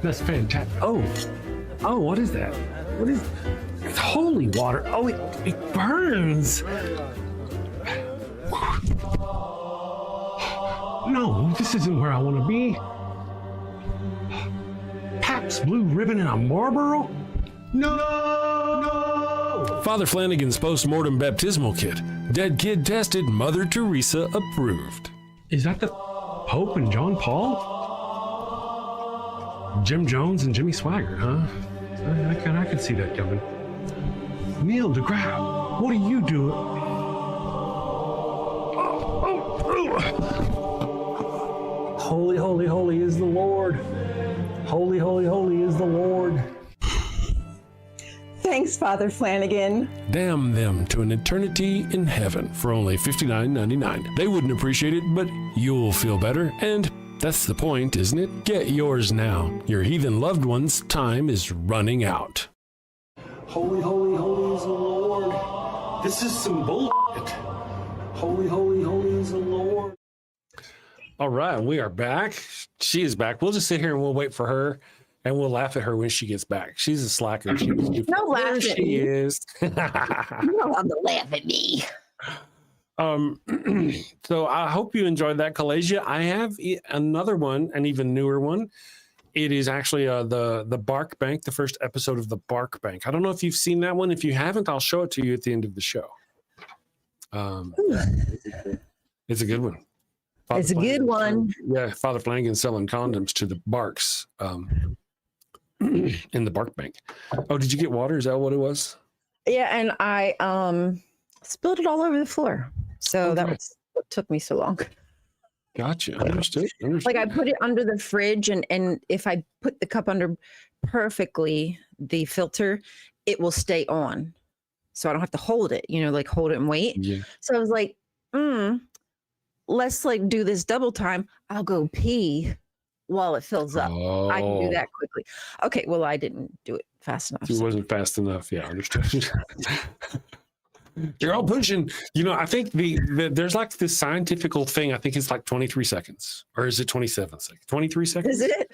B: That's fantastic. Oh, what is that? What is? It's holy water. Oh, it burns. No, this isn't where I want to be. Pabst Blue Ribbon and a Marlboro? No! Father Flanagan's post-mortem baptismal kit. Dead kid tested, Mother Teresa approved. Is that the Pope and John Paul? Jim Jones and Jimmy Swaggart, huh? I can see that coming. Neil deGrasse, what are you doing? Holy, holy, holy is the Lord. Holy, holy, holy is the Lord.
E: Thanks, Father Flanagan.
B: Damn them to an eternity in heaven for only $59.99. They wouldn't appreciate it, but you'll feel better. And that's the point, isn't it? Get yours now. Your heathen loved one's time is running out. Holy, holy, holy is the Lord. This is some bullshit. Holy, holy, holy is the Lord. All right, we are back. She is back. We'll just sit here and we'll wait for her, and we'll laugh at her when she gets back. She's a slacker.
C: Don't laugh at me.
B: Is.
C: You don't have to laugh at me.
B: So I hope you enjoyed that, Kalasia. I have another one, an even newer one. It is actually the Bark Bank, the first episode of the Bark Bank. I don't know if you've seen that one. If you haven't, I'll show it to you at the end of the show. It's a good one.
C: It's a good one.
B: Yeah, Father Flanagan selling condoms to the Barks in the Bark Bank. Oh, did you get water? Is that what it was?
C: Yeah, and I spilled it all over the floor. So that was what took me so long.
B: Gotcha. Understood.
C: Like I put it under the fridge, and if I put the cup under perfectly the filter, it will stay on. So I don't have to hold it, like hold it and wait.
B: Yeah.
C: So I was like, let's like do this double time. I'll go pee while it fills up.
B: Oh.
C: I can do that quickly. Okay, well, I didn't do it fast enough.
B: It wasn't fast enough. Yeah, understood. You're all pushing. I think there's like this scientific thing. I think it's like 23 seconds, or is it 27 seconds? 23 seconds.
C: Is it?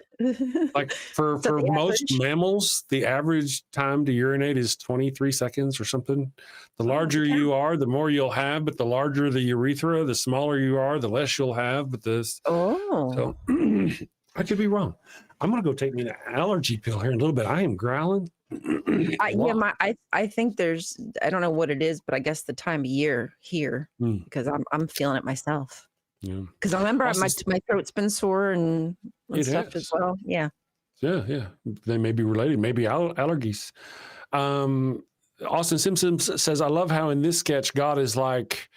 B: Like for
C: So
B: most
C: average?
B: mammals, the average time to urinate is 23 seconds or something. The larger you are, the more you'll have, but the larger the urethra, the smaller you are, the less you'll have. But so I could be wrong. I'm gonna go take me an allergy pill here in a little bit. I am growling.
C: I think there's, I don't know what it is, but I guess the time of year here, because I'm feeling it myself.
B: Yeah.
C: Because I remember
B: Also,
C: my throat's been sore and
B: It
C: stuff
B: has.
C: as well. Yeah.
B: Yeah. They may be related, maybe allergies. Austin Simpson says, I love how in this sketch, God is like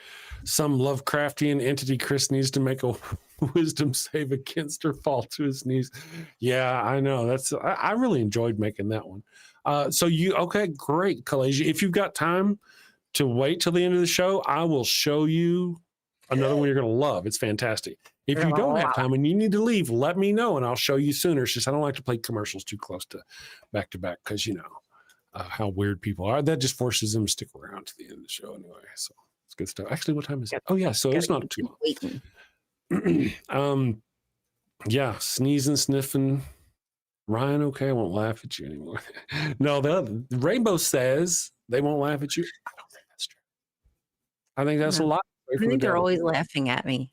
B: some Lovecraftian entity Chris needs to make a wisdom save against or fall to his knees. Yeah, I know. I really enjoyed making that one. Okay, great, Kalasia. If you've got time to wait till the end of the show, I will show you another one you're going to love. It's fantastic. If you don't have time and you need to leave, let me know and I'll show you sooner. It's just I don't like to play commercials too close to back because how weird people are. That just forces them to stick around to the end of the show anyway. So it's good stuff. Actually, what time is it? Oh yeah, so it's not too long. Yeah, sneezing, sniffing. Ryan, okay, I won't laugh at you anymore. No, the Rainbow says they won't laugh at you. I don't think that's true. I think that's a lot.
C: I think they're always laughing at me.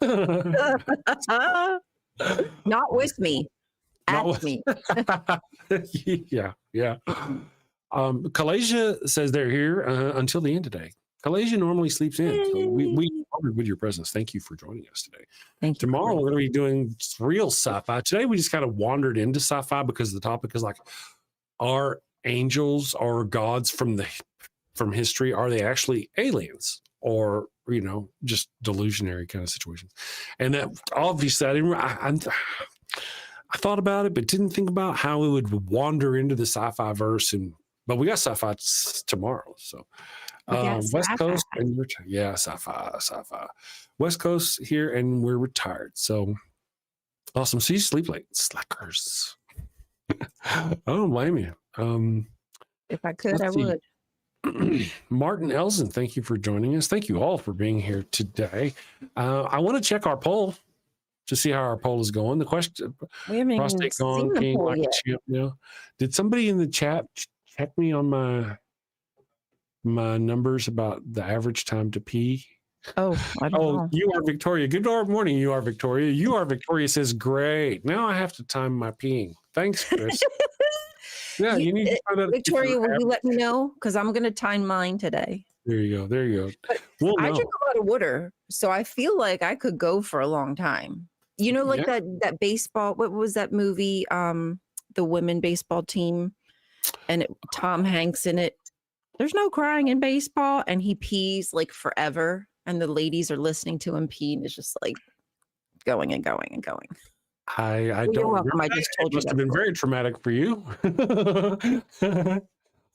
C: Not with me. At me.
B: Yeah. Kalasia says they're here until the end today. Kalasia normally sleeps in. So we honored with your presence. Thank you for joining us today.
C: Thank you.
B: Tomorrow we're going to be doing real sci-fi. Today we just kind of wandered into sci-fi because the topic is like, are angels or gods from history, are they actually aliens or just delusionary kind of situations? And that obviously I thought about it, but didn't think about how it would wander into the sci-fi verse. But we got sci-fi tomorrow, so. West Coast and sci-fi. West Coast here, and we're retired. So awesome. So you sleep late, slackers. I don't blame you.
C: If I could, I would.
B: Martin Elson, thank you for joining us. Thank you all for being here today. I want to check our poll to see how our poll is going. The question:
C: we haven't even seen the poll yet.
B: Did somebody in the chat check me on my numbers about the average time to pee?
C: I don't know.
B: You are Victoria. Good morning. You are Victoria. You are Victoria says, great. Now I have to time my peeing. Thanks, Chris. Yeah, you need to find out.
C: Victoria, will you let me know? Because I'm going to time mine today.
B: There you go.
C: But I drink a lot of water, so I feel like I could go for a long time. That baseball, what was that movie? The women baseball team, and Tom Hanks in it. There's no crying in baseball, and he pees like forever, and the ladies are listening to him pee, and it's just like going and going and going.
B: I don't.
C: You're welcome. I just told you.
B: It must have been very traumatic for you,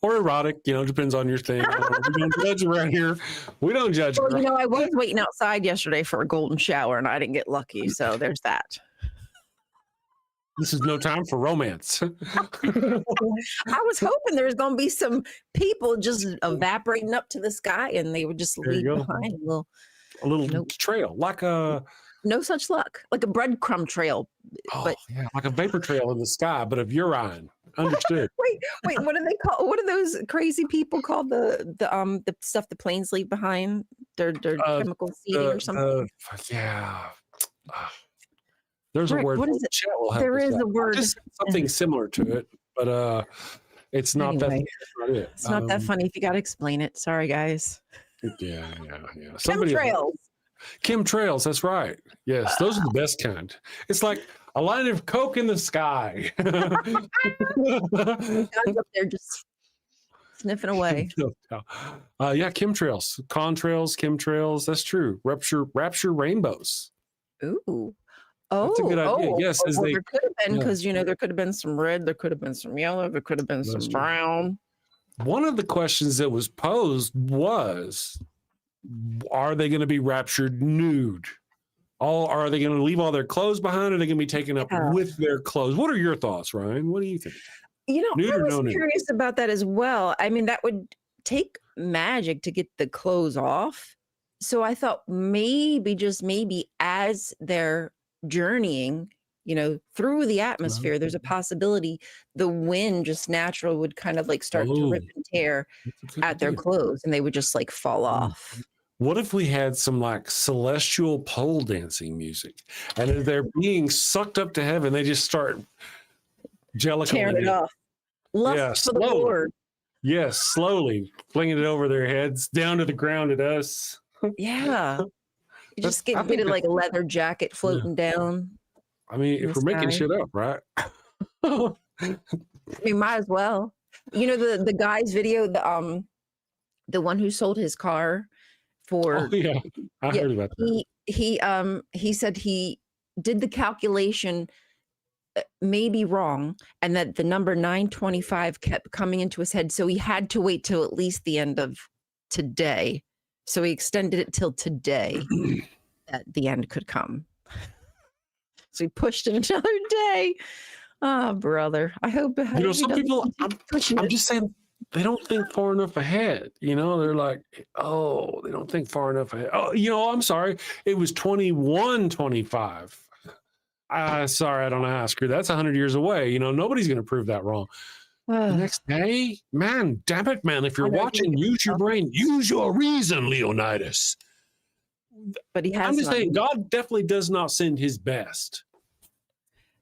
B: or erotic. Depends on your thing. We don't judge around here. We don't judge.
C: Well, I was waiting outside yesterday for a golden shower, and I didn't get lucky. So there's that.
B: This is no time for romance.
C: I was hoping there was going to be some people just evaporating up to the sky, and they would just leave behind
B: a little trail, like
C: no such luck, like a breadcrumb trail.
B: Like a vapor trail in the sky, but of urine. Understood.
C: Wait, what do they call? What are those crazy people called? The stuff the planes leave behind. Their chemical seeding or something.
B: There's a word.
C: What is it? There is a word.
B: Just something similar to it, but it's not that.
C: It's not that funny. If you got to explain it, sorry guys.
B: Yeah.
C: Chemtrails.
B: That's right. Yes, those are the best kind. It's like a line of coke in the sky.
C: Guys up there just sniffing away.
B: Chemtrails, contrails, chemtrails. That's true. Rapture rainbows.
C: Ooh.
B: That's a good idea. Yes,
C: there could have been, because there could have been some red, there could have been some yellow, there could have been some brown.
B: One of the questions that was posed was, are they going to be raptured nude? Are they going to leave all their clothes behind, or are they going to be taken up with their clothes? What are your thoughts, Ryan? What do you think?
C: I was curious about that as well. I mean, that would take magic to get the clothes off. So I thought maybe, just maybe, as they're journeying, through the atmosphere, there's a possibility the wind just natural would kind of like start to rip and tear at their clothes, and they would just like fall off.
B: What if we had some like celestial pole dancing music, and as they're being sucked up to heaven, they just start
C: tearing it off. Lust for the Lord.
B: Yes, slowly flinging it over their heads down to the ground at us.
C: Yeah. You just get like a leather jacket floating down.
B: I mean, if we're making shit up, right?
C: We might as well. You know the guy's video, the one who sold his car for
B: Oh yeah, I
C: yeah,
B: heard about that.
C: he said he did the calculation maybe wrong, and that the number 925 kept coming into his head, so he had to wait till at least the end of today. So he extended it till today that the end could come. So he pushed it another day. Oh, brother. I hope
B: You know, some people,
C: pushing
B: I'm
C: it.
B: just saying, they don't think far enough ahead. You know, they're like, oh, they don't think far enough ahead. Oh, you know, I'm sorry. It was 2125. Sorry, I don't know how to screw. That's 100 years away. You know, nobody's going to prove that wrong. The next day, man, damn it, man. If you're watching, use your brain, use your reason, Leonidas.
C: But he has
B: I'm just
C: not.
B: saying, God definitely does not send his best.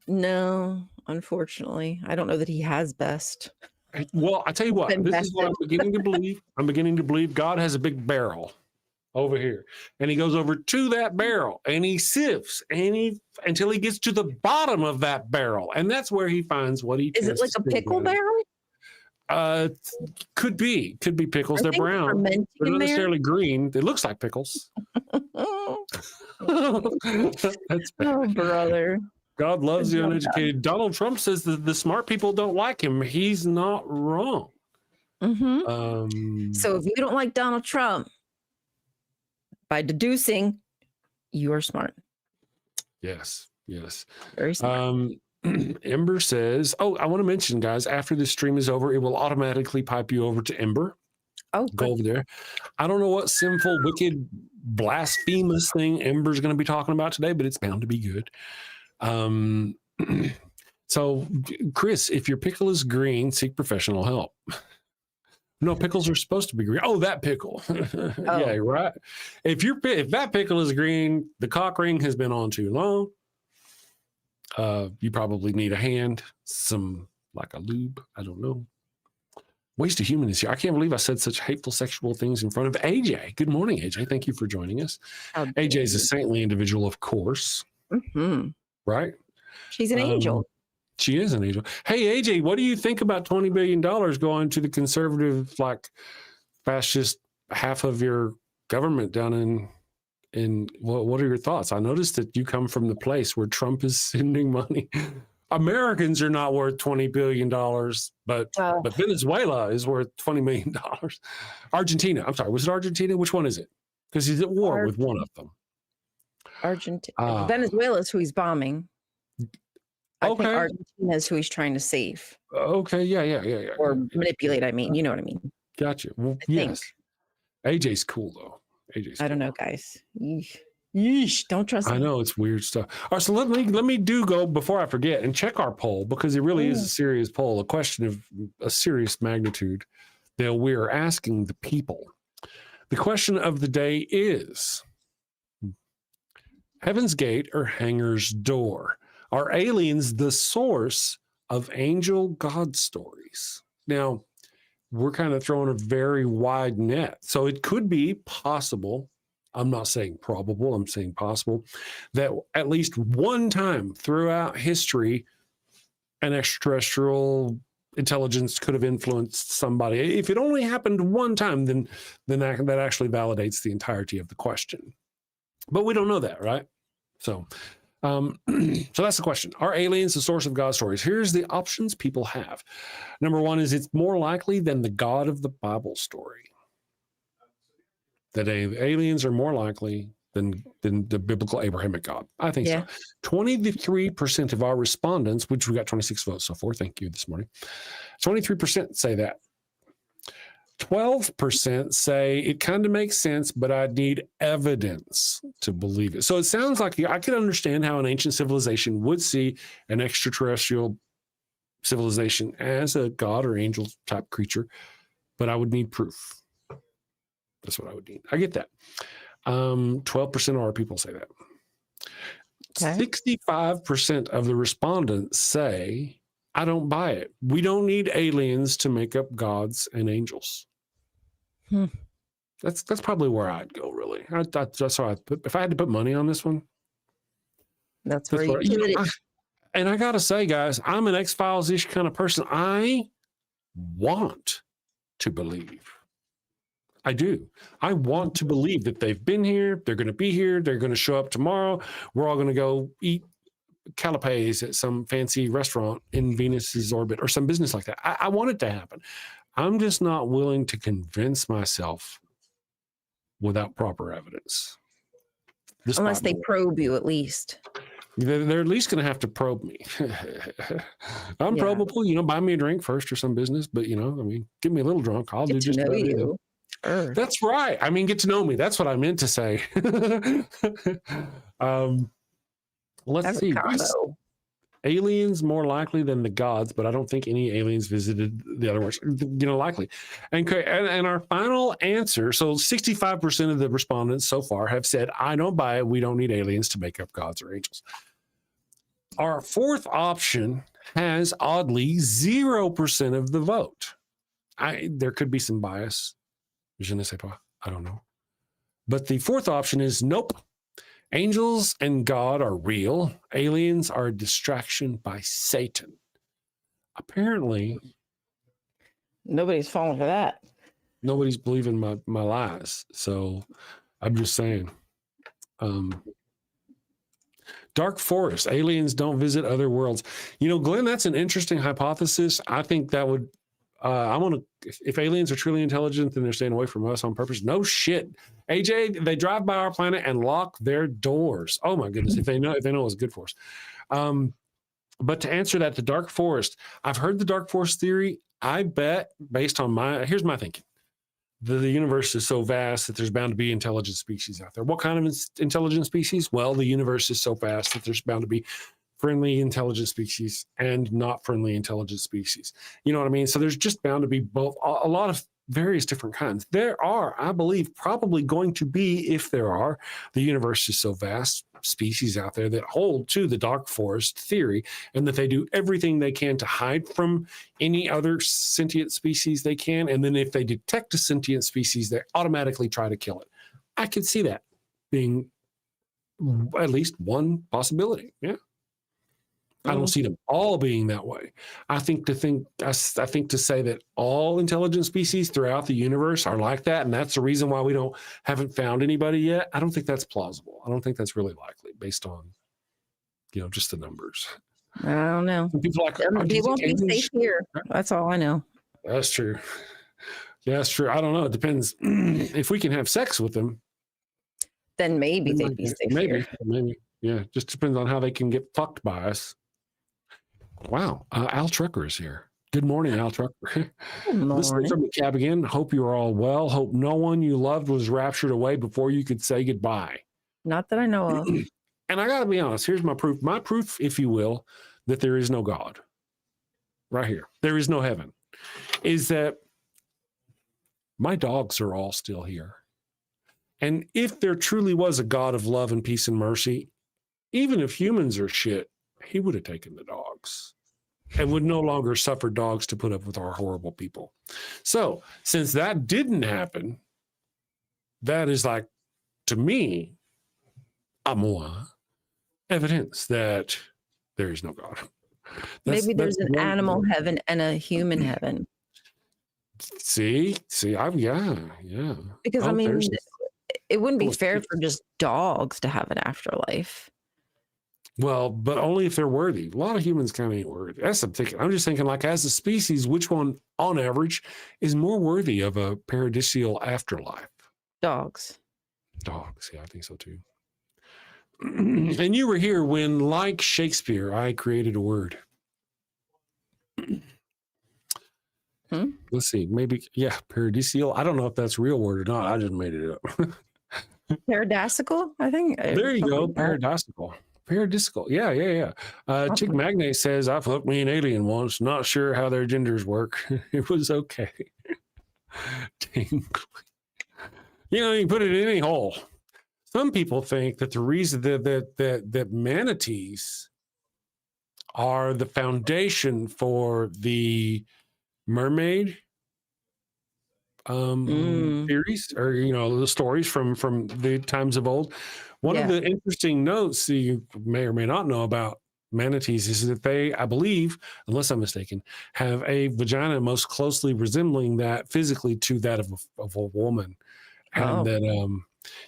C: No, unfortunately. I don't know that he has best.
B: Well, I tell you what,
C: Been
B: this is what I'm
C: bested.
B: beginning to believe. I'm beginning to believe God has a big barrel over here, and he goes over to that barrel and he sifts until he gets to the bottom of that barrel, and that's where he finds what he
C: Is it like a pickle barrel?
B: Could be pickles.
C: I
B: They're
C: think
B: brown.
C: fermenting
B: They're
C: in
B: not
C: there.
B: necessarily green. It looks like pickles. That's bad.
C: Oh, brother.
B: God loves the
C: Good job,
B: uneducated. Donald Trump says that the smart people don't like him. He's not wrong.
C: So if you don't like Donald Trump, by deducing, you are smart.
B: Yes.
C: Very smart.
B: Ember says, oh, I want to mention, guys, after this stream is over, it will automatically pipe you over to Ember.
C: Oh,
B: Go over there. I don't know what sinful, wicked, blasphemous thing Ember's going to be talking about today, but it's bound to be good. So, Chris, if your pickle is green, seek professional help. No, pickles are supposed to be green. Oh, that pickle. Yeah, right. If that pickle is green, the cock ring has been on too long. You probably need a hand, like a lube. I don't know. Waste of Human is here. I can't believe I said such hateful sexual things in front of AJ. Good morning, AJ. Thank you for joining us. AJ is a saintly individual, of course. Right?
C: She's an angel.
B: She is an angel. Hey, AJ, what do you think about $20 billion going to the conservative, like, fascist half of your government down in what are your thoughts? I noticed that you come from the place where Trump is sending money. Americans are not worth $20 billion, but Venezuela is worth $20 million. Argentina. I'm sorry. Was it Argentina? Which one is it? Because he's at war with one of them.
C: Argentina. Venezuela is who he's bombing. I think Argentina is who he's trying to save.
B: Okay. Yeah.
C: Or manipulate, I mean. You know what I mean.
B: Gotcha. Well, yes. AJ's cool, though.
C: I don't know, guys. Yeesh, don't trust me.
B: I know, it's weird stuff. All right, so let me go before I forget and check our poll, because it really is a serious poll, a question of a serious magnitude that we are asking the people. The question of the day is, Heaven's Gate or Hangar's Door? Are aliens the source of angel God stories? Now, we're kind of throwing a very wide net. So it could be possible, I'm not saying probable, I'm saying possible, that at least one time throughout history, an extraterrestrial intelligence could have influenced somebody. If it only happened one time, then that actually validates the entirety of the question. But we don't know that, right? So that's the question. Are aliens the source of God stories? Here's the options people have. Number one is it's more likely than the God of the Bible story. That aliens are more likely than the biblical Abrahamic God. I think so. 23% of our respondents, which we got 26 votes so far, thank you this morning. 23% say that. 12% say it kind of makes sense, but I'd need evidence to believe it. So it sounds like I could understand how an ancient civilization would see an extraterrestrial civilization as a god or angel type creature, but I would need proof. That's what I would need. I get that. 12% of our people say that. Okay. 65% of the respondents say, I don't buy it. We don't need aliens to make up gods and angels. That's probably where I'd go, really. That's how if I had to put money on this one.
C: That's where you put it.
B: And I got to say, guys, I'm an X-Files-ish kind of person. I want to believe. I do. I want to believe that they've been here. They're going to be here. They're going to show up tomorrow. We're all going to go eat canapes at some fancy restaurant in Venus's orbit or some business like that. I want it to happen. I'm just not willing to convince myself without proper evidence.
C: Unless they probe you, at least.
B: They're at least going to have to probe me. I'm probable, buy me a drink first or some business, but get me a little drunk. I'll do just about anything. That's right. I mean, get to know me. That's what I meant to say. Let's see. Aliens more likely than the gods, but I don't think any aliens visited the other ones, likely. And our final answer, so 65% of the respondents so far have said, I don't buy it. We don't need aliens to make up gods or angels. Our fourth option has, oddly, 0% of the vote. There could be some bias. Je ne sais pas. I don't know. But the fourth option is nope. Angels and God are real. Aliens are a distraction by Satan. Apparently,
C: nobody's falling for that.
B: Nobody's believing my lies. So I'm just saying. Dark forest. Aliens don't visit other worlds. Glenn, that's an interesting hypothesis. I think that would if aliens are truly intelligent, then they're staying away from us on purpose. No shit. AJ, they drive by our planet and lock their doors. Oh my goodness. If they know it's good for us. But to answer that, the dark forest, I've heard the dark forest theory. I bet based on here's my thinking. The universe is so vast that there's bound to be intelligent species out there. What kind of intelligent species? Well, the universe is so vast that there's bound to be friendly intelligent species and not friendly intelligent species. You know what I mean? So there's just bound to be both, a lot of various different kinds. There are, I believe, probably going to be, if there are, the universe is so vast, species out there that hold to the dark forest theory, and that they do everything they can to hide from any other sentient species they can. And then if they detect a sentient species, they automatically try to kill it. I could see that being at least one possibility. Yeah. I don't see them all being that way. I think to say that all intelligent species throughout the universe are like that, and that's the reason why we haven't found anybody yet. I don't think that's plausible. I don't think that's really likely based on, just the numbers.
C: I don't know.
B: People
C: they won't be safe here. That's all I know.
B: That's true. Yeah, that's true. I don't know. It depends. If we can have sex with them,
C: then maybe they'd be safe here.
B: Maybe. Yeah, just depends on how they can get fucked by us. Wow, Al Trucker is here. Good morning, Al Trucker.
C: Good morning.
B: Listening from the cab again. Hope you are all well. Hope no one you loved was raptured away before you could say goodbye.
C: Not that I know of.
B: And I got to be honest. Here's my proof. My proof, if you will, that there is no God. Right here. There is no heaven. Is that my dogs are all still here. And if there truly was a God of love and peace and mercy, even if humans are shit, he would have taken the dogs and would no longer suffer dogs to put up with our horrible people. So since that didn't happen, that is like, to me, evidence that there is no God.
C: Maybe there's an animal heaven and a human heaven.
B: See, yeah.
C: Because it wouldn't be fair for just dogs to have an afterlife.
B: Well, but only if they're worthy. A lot of humans kind of ain't worthy. That's what I'm thinking. I'm just thinking, like, as a species, which one, on average, is more worthy of a paradisial afterlife?
C: Dogs.
B: Yeah, I think so too. And you were here when, like Shakespeare, I created a word. Let's see, maybe, paradisial. I don't know if that's a real word or not. I just made it up.
C: Paradisical, I think.
B: There you go, paradisical. Paradisical. Yeah. Chick Magnate says, I fucked me an alien once. Not sure how their genders work. It was okay. Dang. You put it in any hole. Some people think that the reason that manatees are the foundation for the mermaid theories, or the stories from the times of old. One of the interesting notes that you may or may not know about manatees is that they, I believe, unless I'm mistaken, have a vagina most closely resembling that physically to that of a woman. And that,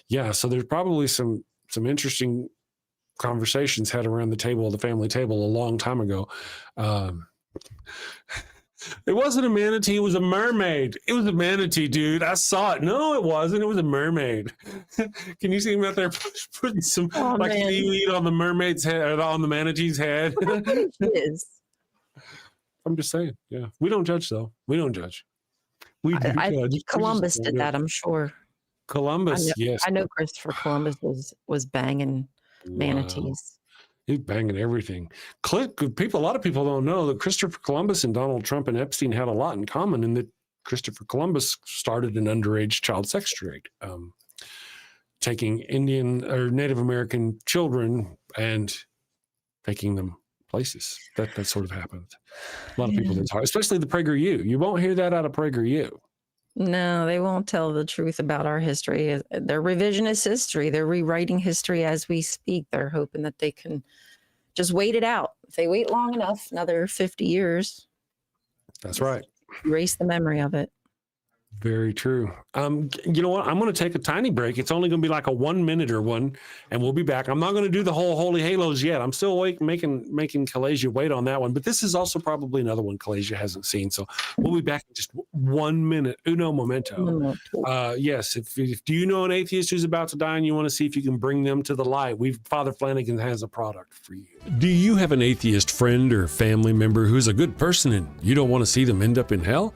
B: yeah, so there's probably some interesting conversations had around the table, the family table, a long time ago. It wasn't a manatee, it was a mermaid. It was a manatee, dude. I saw it. No, it wasn't. It was a mermaid. Can you see him out there putting some like seaweed on the mermaid's head, or on the manatee's head?
C: It is.
B: I'm just saying. Yeah. We don't judge, though. We don't judge. We judge.
C: Columbus did that, I'm sure.
B: Columbus, yes.
C: I know Christopher Columbus was banging manatees.
B: He's banging everything. A lot of people don't know that Christopher Columbus and Donald Trump and Epstein had a lot in common, in that Christopher Columbus started an underage child sex trade, taking Indian or Native American children and taking them places. That sort of happened. A lot of people didn't talk, especially the PragerU. You won't hear that out of PragerU.
C: No, they won't tell the truth about our history. They're revisionist history. They're rewriting history as we speak. They're hoping that they can just wait it out. If they wait long enough, another 50 years.
B: That's right.
C: Erase the memory of it.
B: Very true. You know what? I'm going to take a tiny break. It's only going to be like a 1 minute or one, and we'll be back. I'm not going to do the whole Holy Halos yet. I'm still making Kalasia wait on that one, but this is also probably another one Kalasia hasn't seen. So we'll be back in just 1 minute. Uno momento. Yes. If do you know an atheist who's about to die and you want to see if you can bring them to the light, Father Flanagan has a product for you. Do you have an atheist friend or family member who's a good person and you don't want to see them end up in hell?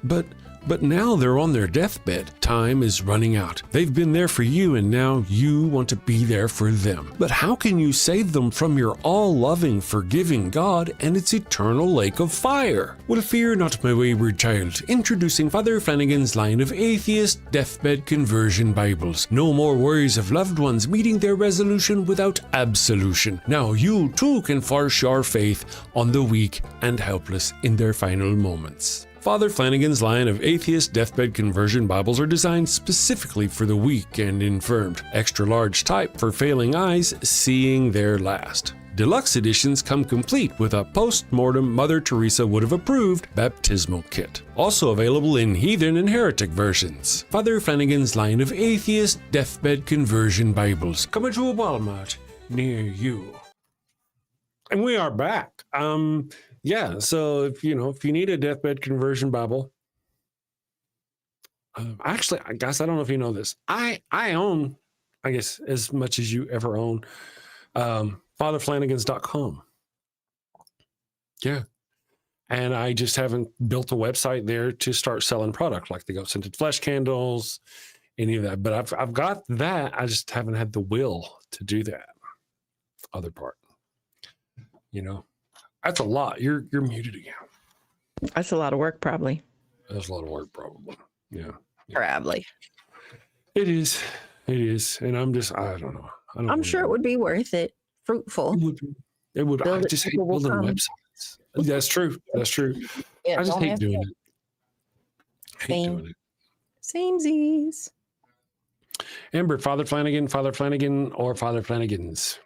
B: But now they're on their deathbed. Time is running out. They've been there for you, and now you want to be there for them. But how can you save them from your all-loving, forgiving God and its eternal lake of fire? Well, fear not, my wayward child. Introducing Father Flanagan's line of atheist deathbed conversion Bibles. No more worries of loved ones meeting their resolution without absolution. Now you too can force your faith on the weak and helpless in their final moments. Father Flanagan's line of atheist deathbed conversion Bibles are designed specifically for the weak and infirmed. Extra large type for failing eyes seeing their last. Deluxe editions come complete with a post-mortem Mother Teresa would have approved baptismal kit. Also available in heathen and heretic versions. Father Flanagan's line of atheist deathbed conversion Bibles. Coming to a Walmart near you. And we are back. Yeah, so if you need a deathbed conversion Bible, actually, I guess I don't know if you know this. I own, I guess, as much as you ever own, fatherflanagans.com. Yeah, and I just haven't built a website there to start selling product like the goat scented flesh candles, any of that. But I've got that. I just haven't had the will to do that other part. That's a lot. You're muted again.
C: That's a lot of work, probably.
B: That's a lot of work, probably. Yeah.
C: Probably.
B: It is. And I don't know.
C: I'm sure it would be worth it. Fruitful.
B: It would. I just hate building websites. That's true.
C: Yeah,
B: I just hate doing it.
C: Samesies.
B: Amber, Father Flanagan, or Father Flanagan's.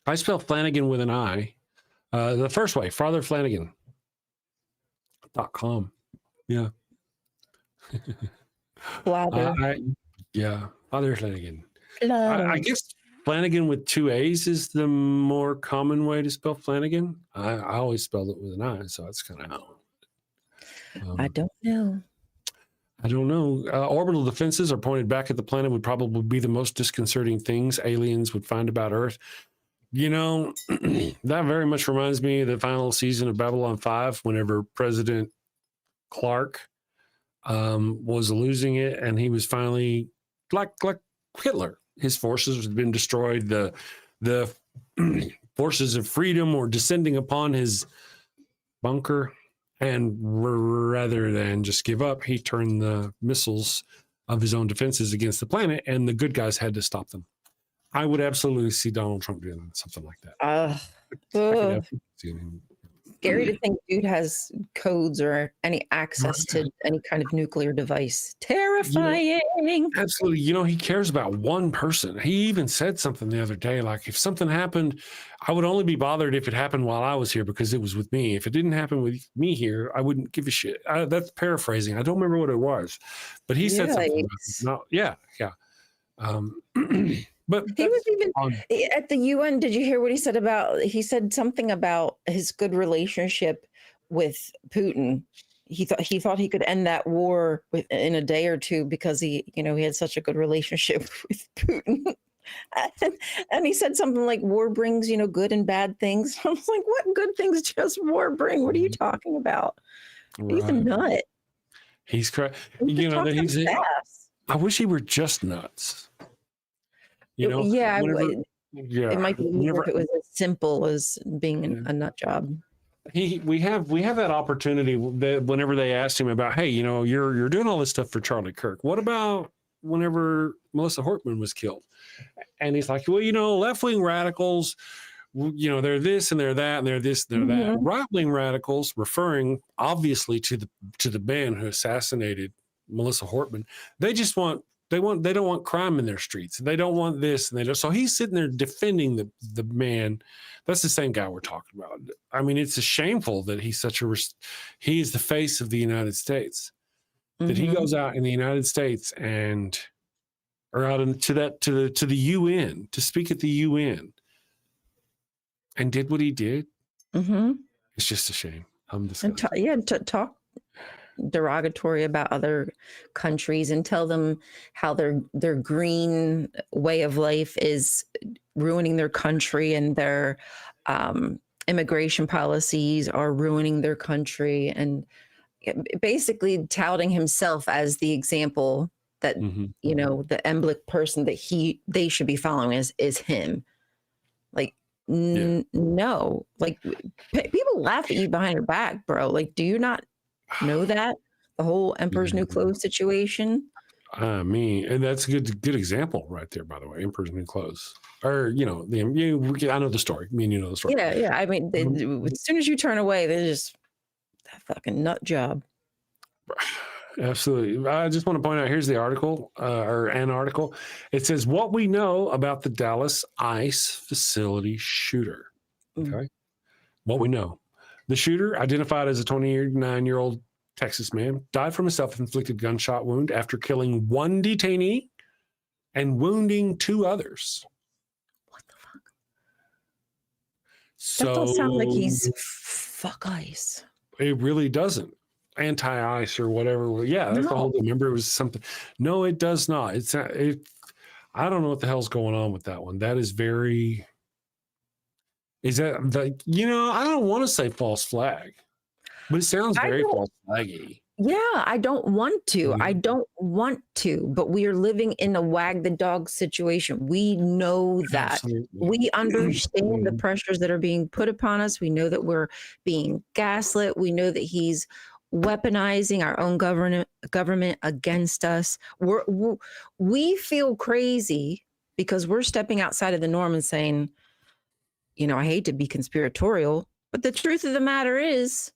B: I spell Flanagan with an I. The first way, fatherflanagan.com. Yeah. Father Flanagan. I guess Flanagan with 2 A's is the more common way to spell Flanagan. I always spelled it with an I, so that's kind of how.
C: I don't know.
B: Orbital defenses are pointed back at the planet would probably be the most disconcerting things aliens would find about Earth. That very much reminds me of the final season of Babylon 5, whenever President Clark was losing it, and he was finally like Hitler. His forces had been destroyed. The forces of freedom were descending upon his bunker, and rather than just give up, he turned the missiles of his own defenses against the planet, and the good guys had to stop them. I would absolutely see Donald Trump doing something like that.
C: Scary to think dude has codes or any access to any kind of nuclear device. Terrifying.
B: Absolutely. He cares about one person. He even said something the other day, like, if something happened, I would only be bothered if it happened while I was here because it was with me. If it didn't happen with me here, I wouldn't give a shit. That's paraphrasing. I don't remember what it was, but he said something. Yeah. But
C: he was even at the UN. Did you hear what he said he said something about his good relationship with Putin. He thought he could end that war in a day or two because he had such a good relationship with Putin. And he said something like war brings, good and bad things. I was like, what good things does war bring? What are you talking about? Right. He's a nut.
B: He's crazy. I wish he were just nuts.
C: It might be easier if it was as simple as being a nut job.
B: We have that opportunity that whenever they asked him about, hey, you're doing all this stuff for Charlie Kirk. What about whenever Melissa Hortman was killed? And he's like, well, left-wing radicals, they're this and they're that and they're this and they're that. Right-wing radicals, referring obviously to the man who assassinated Melissa Hortman, they don't want crime in their streets. They don't want this, and so he's sitting there defending the man. That's the same guy we're talking about. I mean, it's shameful that he's he is the face of the United States. That he goes out in the United States or out to the UN to speak at the UN, and did what he did. It's just a shame.
C: Talk derogatory about other countries and tell them how their green way of life is ruining their country and their immigration policies are ruining their country, and basically touting himself as the example that the emblem person that they should be following is him. Like no, like people laugh at you behind your back, bro. Like, do you not know that the whole Emperor's New Clothes situation?
B: And that's a good example right there, by the way. Emperor's New Clothes, or I know the story. You know the story.
C: Yeah. I mean, as soon as you turn away, they're just that fucking nut job.
B: Absolutely. I just want to point out, here's the article, or an article. It says what we know about the Dallas ICE facility shooter. Okay, what we know. The shooter, identified as a 29-year-old Texas man, died from a self-inflicted gunshot wound after killing one detainee and wounding two others.
C: What the fuck? That don't sound like he's fuck ICE.
B: It really doesn't. Anti-ICE or whatever. Yeah, that's the whole thing. Remember, it was something. No, it does not. I don't know what the hell's going on with that one. That is very... Is that I don't want to say false flag, but it sounds very false flaggy.
C: Yeah, I don't want to. I don't want to, but we are living in a wag the dog situation. We know that. Absolutely. We understand the pressures that are being put upon us. We know that we're being gaslit. We know that he's weaponizing our own government against us. We feel crazy because we're stepping outside of the norm and saying, I hate to be conspiratorial, but the truth of the matter is,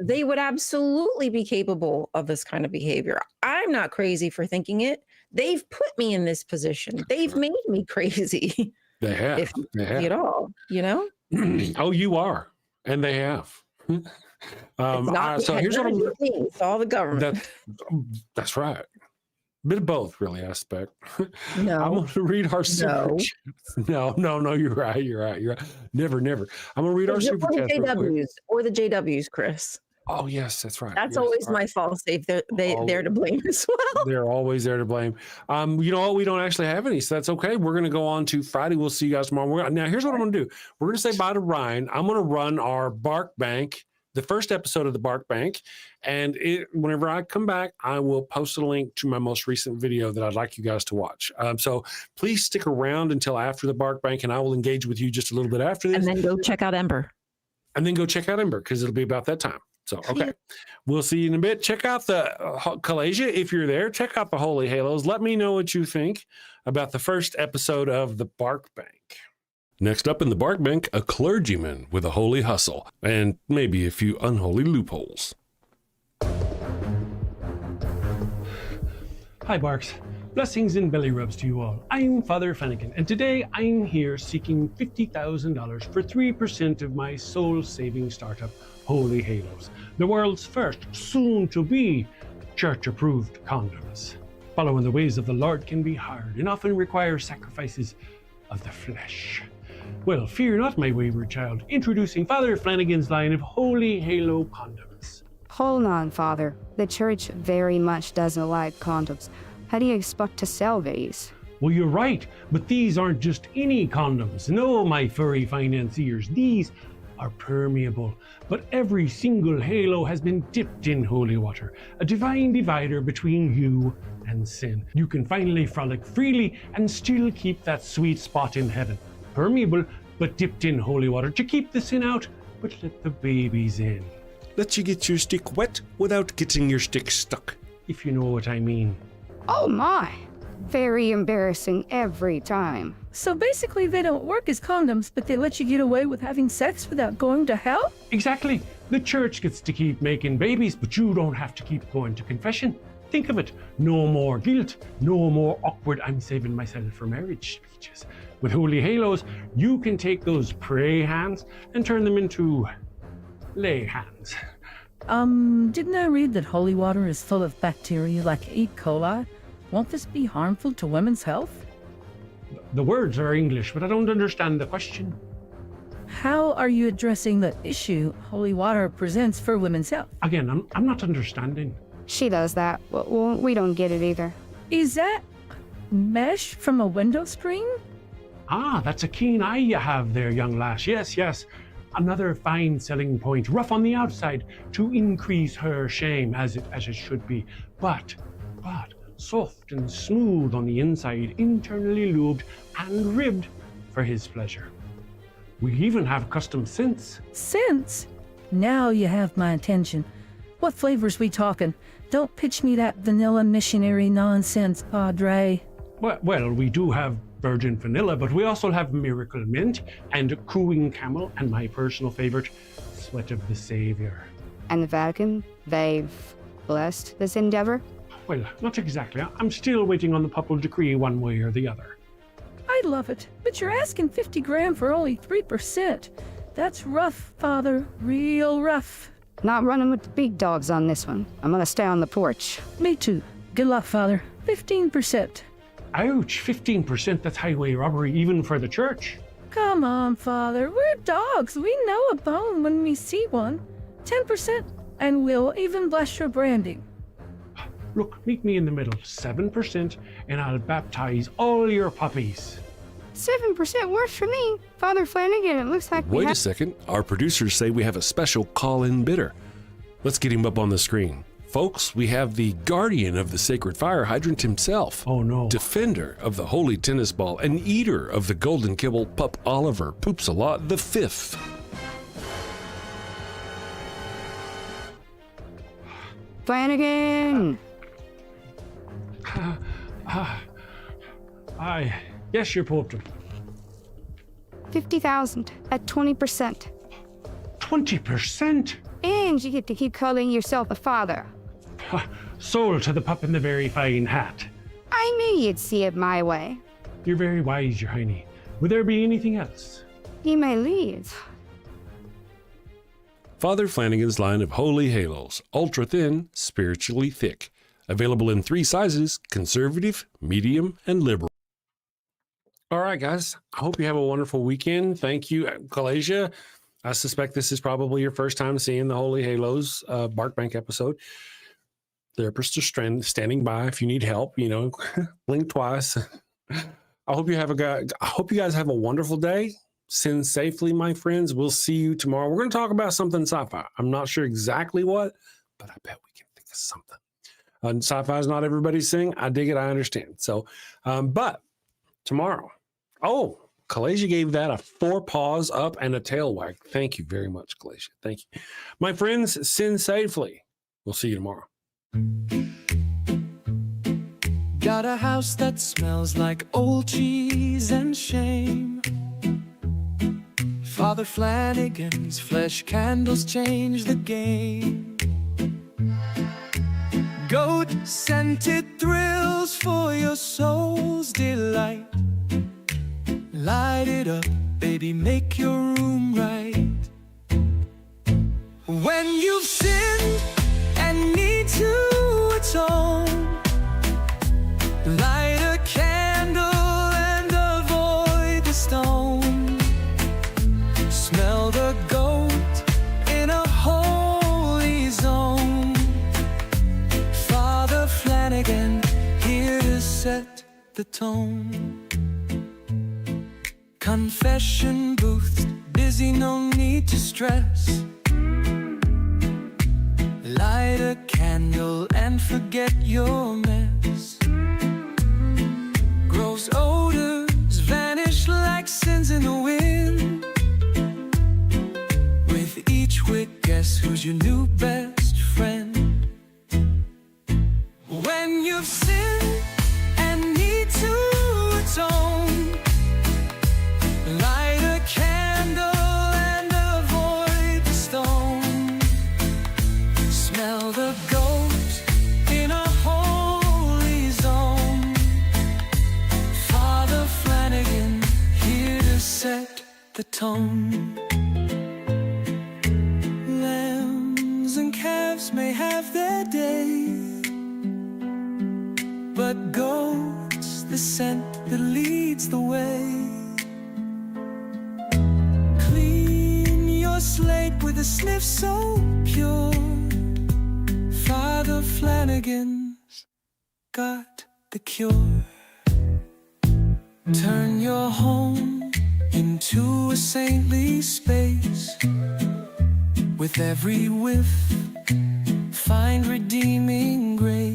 C: they would absolutely be capable of this kind of behavior. I'm not crazy for thinking it. They've put me in this position. They've made me crazy.
B: They have.
C: If at all,
B: Oh, you are. And they have.
C: It's all the government.
B: That's right. Bit of both, really, I expect.
C: No.
B: I'm going to read our super chats. No, you're right. Never. I'm going to read our super chats.
C: Or the JWs, Chris.
B: Oh, yes, that's right.
C: That's always my fault. They're to blame as well.
B: They're always there to blame. You know what? We don't actually have any, so that's okay. We're going to go on to Friday. We'll see you guys tomorrow. Now, here's what I'm going to do. We're going to say bye to Ryan. I'm going to run our Bark Bank, the first episode of the Bark Bank. And whenever I come back, I will post a link to my most recent video that I'd like you guys to watch. So please stick around until after the Bark Bank, and I will engage with you just a little bit after this.
C: And then go check out Ember.
B: Because it'll be about that time. So, okay. We'll see you in a bit. Check out the Kalasia if you're there. Check out the Holy Halos. Let me know what you think about the first episode of the Bark Bank. Next up in the bark bank, a clergyman with a holy hustle and maybe a few unholy loopholes.
F: Hi, Barks. Blessings and belly rubs to you all. I'm Father Flanagan, and today I'm here seeking $50,000 for 3% of my soul-saving startup, Holy Halos, the world's first, soon-to-be, church-approved condoms. Following the ways of the Lord can be hard and often require sacrifices of the flesh. Well, fear not, my wayward child. Introducing Father Flanagan's line of Holy Halo condoms.
G: Hold on, Father. The church very much doesn't like condoms. How do you expect to sell these?
F: Well, you're right, but these aren't just any condoms. No, my furry financiers, these are permeable. But every single halo has been dipped in holy water, a divine divider between you and sin. You can finally frolic freely and still keep that sweet spot in heaven. Permeable, but dipped in holy water to keep the sin out, but let the babies in.
B: Let you get your stick wet without getting your stick stuck.
F: If you know what I mean.
G: Oh my! Very embarrassing every time.
H: So basically they don't work as condoms, but they let you get away with having sex without going to hell?
F: Exactly. The church gets to keep making babies, but you don't have to keep going to confession. Think of it. No more guilt. No more awkward "I'm saving myself for marriage" speeches. With Holy Halos, you can take those pray hands and turn them into lay hands.
H: Didn't I read that holy water is full of bacteria like E. coli? Won't this be harmful to women's health?
F: The words are English, but I don't understand the question.
H: How are you addressing the issue holy water presents for women's health?
F: Again, I'm not understanding.
G: She does that. Well, we don't get it either.
H: Is that mesh from a window screen?
F: Ah, that's a keen eye you have there, young lass. Yes, yes. Another fine selling point, rough on the outside to increase her shame, as it should be, but soft and smooth on the inside, internally lubed and ribbed for his pleasure. We even have custom scents.
H: Scents? Now you have my attention. What flavors we talking? Don't pitch me that vanilla missionary nonsense, Padre.
F: Well, we do have virgin vanilla, but we also have miracle mint and cooing camel, and my personal favorite, sweat of the Savior.
G: And the Vatican, they've blessed this endeavor?
F: Well, not exactly. I'm still waiting on the papal decree one way or the other.
H: I love it, but you're asking 50 grand for only 3%. That's rough, Father, real rough.
G: Not running with the big dogs on this one. I'm gonna stay on the porch.
H: Me too. Good luck, Father. 15%.
F: Ouch, 15%, that's highway robbery even for the church.
H: Come on, Father. We're dogs. We know a bone when we see one. 10%, and we'll even bless your branding.
F: Look, meet me in the middle, 7%, and I'll baptize all your puppies.
G: 7% works for me. Father Flanagan, it looks like
B: Wait a second. Our producers say we have a special call-in bidder. Let's get him up on the screen. Folks, we have the guardian of the sacred fire hydrant himself.
F: Oh no.
B: Defender of the holy tennis ball and eater of the golden kibble, Pup Oliver Poops a Lot the Fifth.
G: Flanagan!
F: Yes, your Pope.
G: 50,000 at 20%.
F: 20%?
G: And you get to keep calling yourself a father.
F: Sold to the pup in the very fine hat.
G: I knew you'd see it my way.
F: You're very wise, your hiney. Would there be anything else?
G: You may leave.
B: Father Flanagan's line of holy halos, ultra thin, spiritually thick. Available in 3 sizes: conservative, medium, and liberal. All right, guys. I hope you have a wonderful weekend. Thank you, Kalasia. I suspect this is probably your first time seeing the Holy Halos Bark Bank episode. Therapists are standing by if you need help. Blink twice. I hope you guys have a wonderful day. Sin safely, my friends. We'll see you tomorrow. We're going to talk about something sci-fi. I'm not sure exactly what, but I bet we can think of something. Sci-fi is not everybody's thing. I dig it. I understand. So, but tomorrow. Oh, Kalasia gave that a 4 paws up and a tail wag. Thank you very much, Kalasia. Thank you. My friends, sin safely. We'll see you tomorrow.
A: Got a house that smells like old cheese and shame. Father Flanagan's flesh candles change the game. Goat-scented thrills for your soul's delight. Light it up, baby, make your room right. When you've sinned and need to atone, light a candle and avoid the stone. Smell the goat in a holy zone. Father Flanagan, here to set the tone. Confession booth, busy, no need to stress. Light a candle and forget your mess. Gross odors vanish like sins in the wind. With each wick, guess who's your new best friend? When you've sinned and need to atone, light a candle and avoid the stone. Smell the goat in a holy zone. Father Flanagan, here to set the tone. Lambs and calves may have their day, but goat's the scent that leads the way. Clean your slate with a sniff so pure. Father Flanagan's got the cure. Turn your home into a saintly space. With every whiff, find redeeming grace.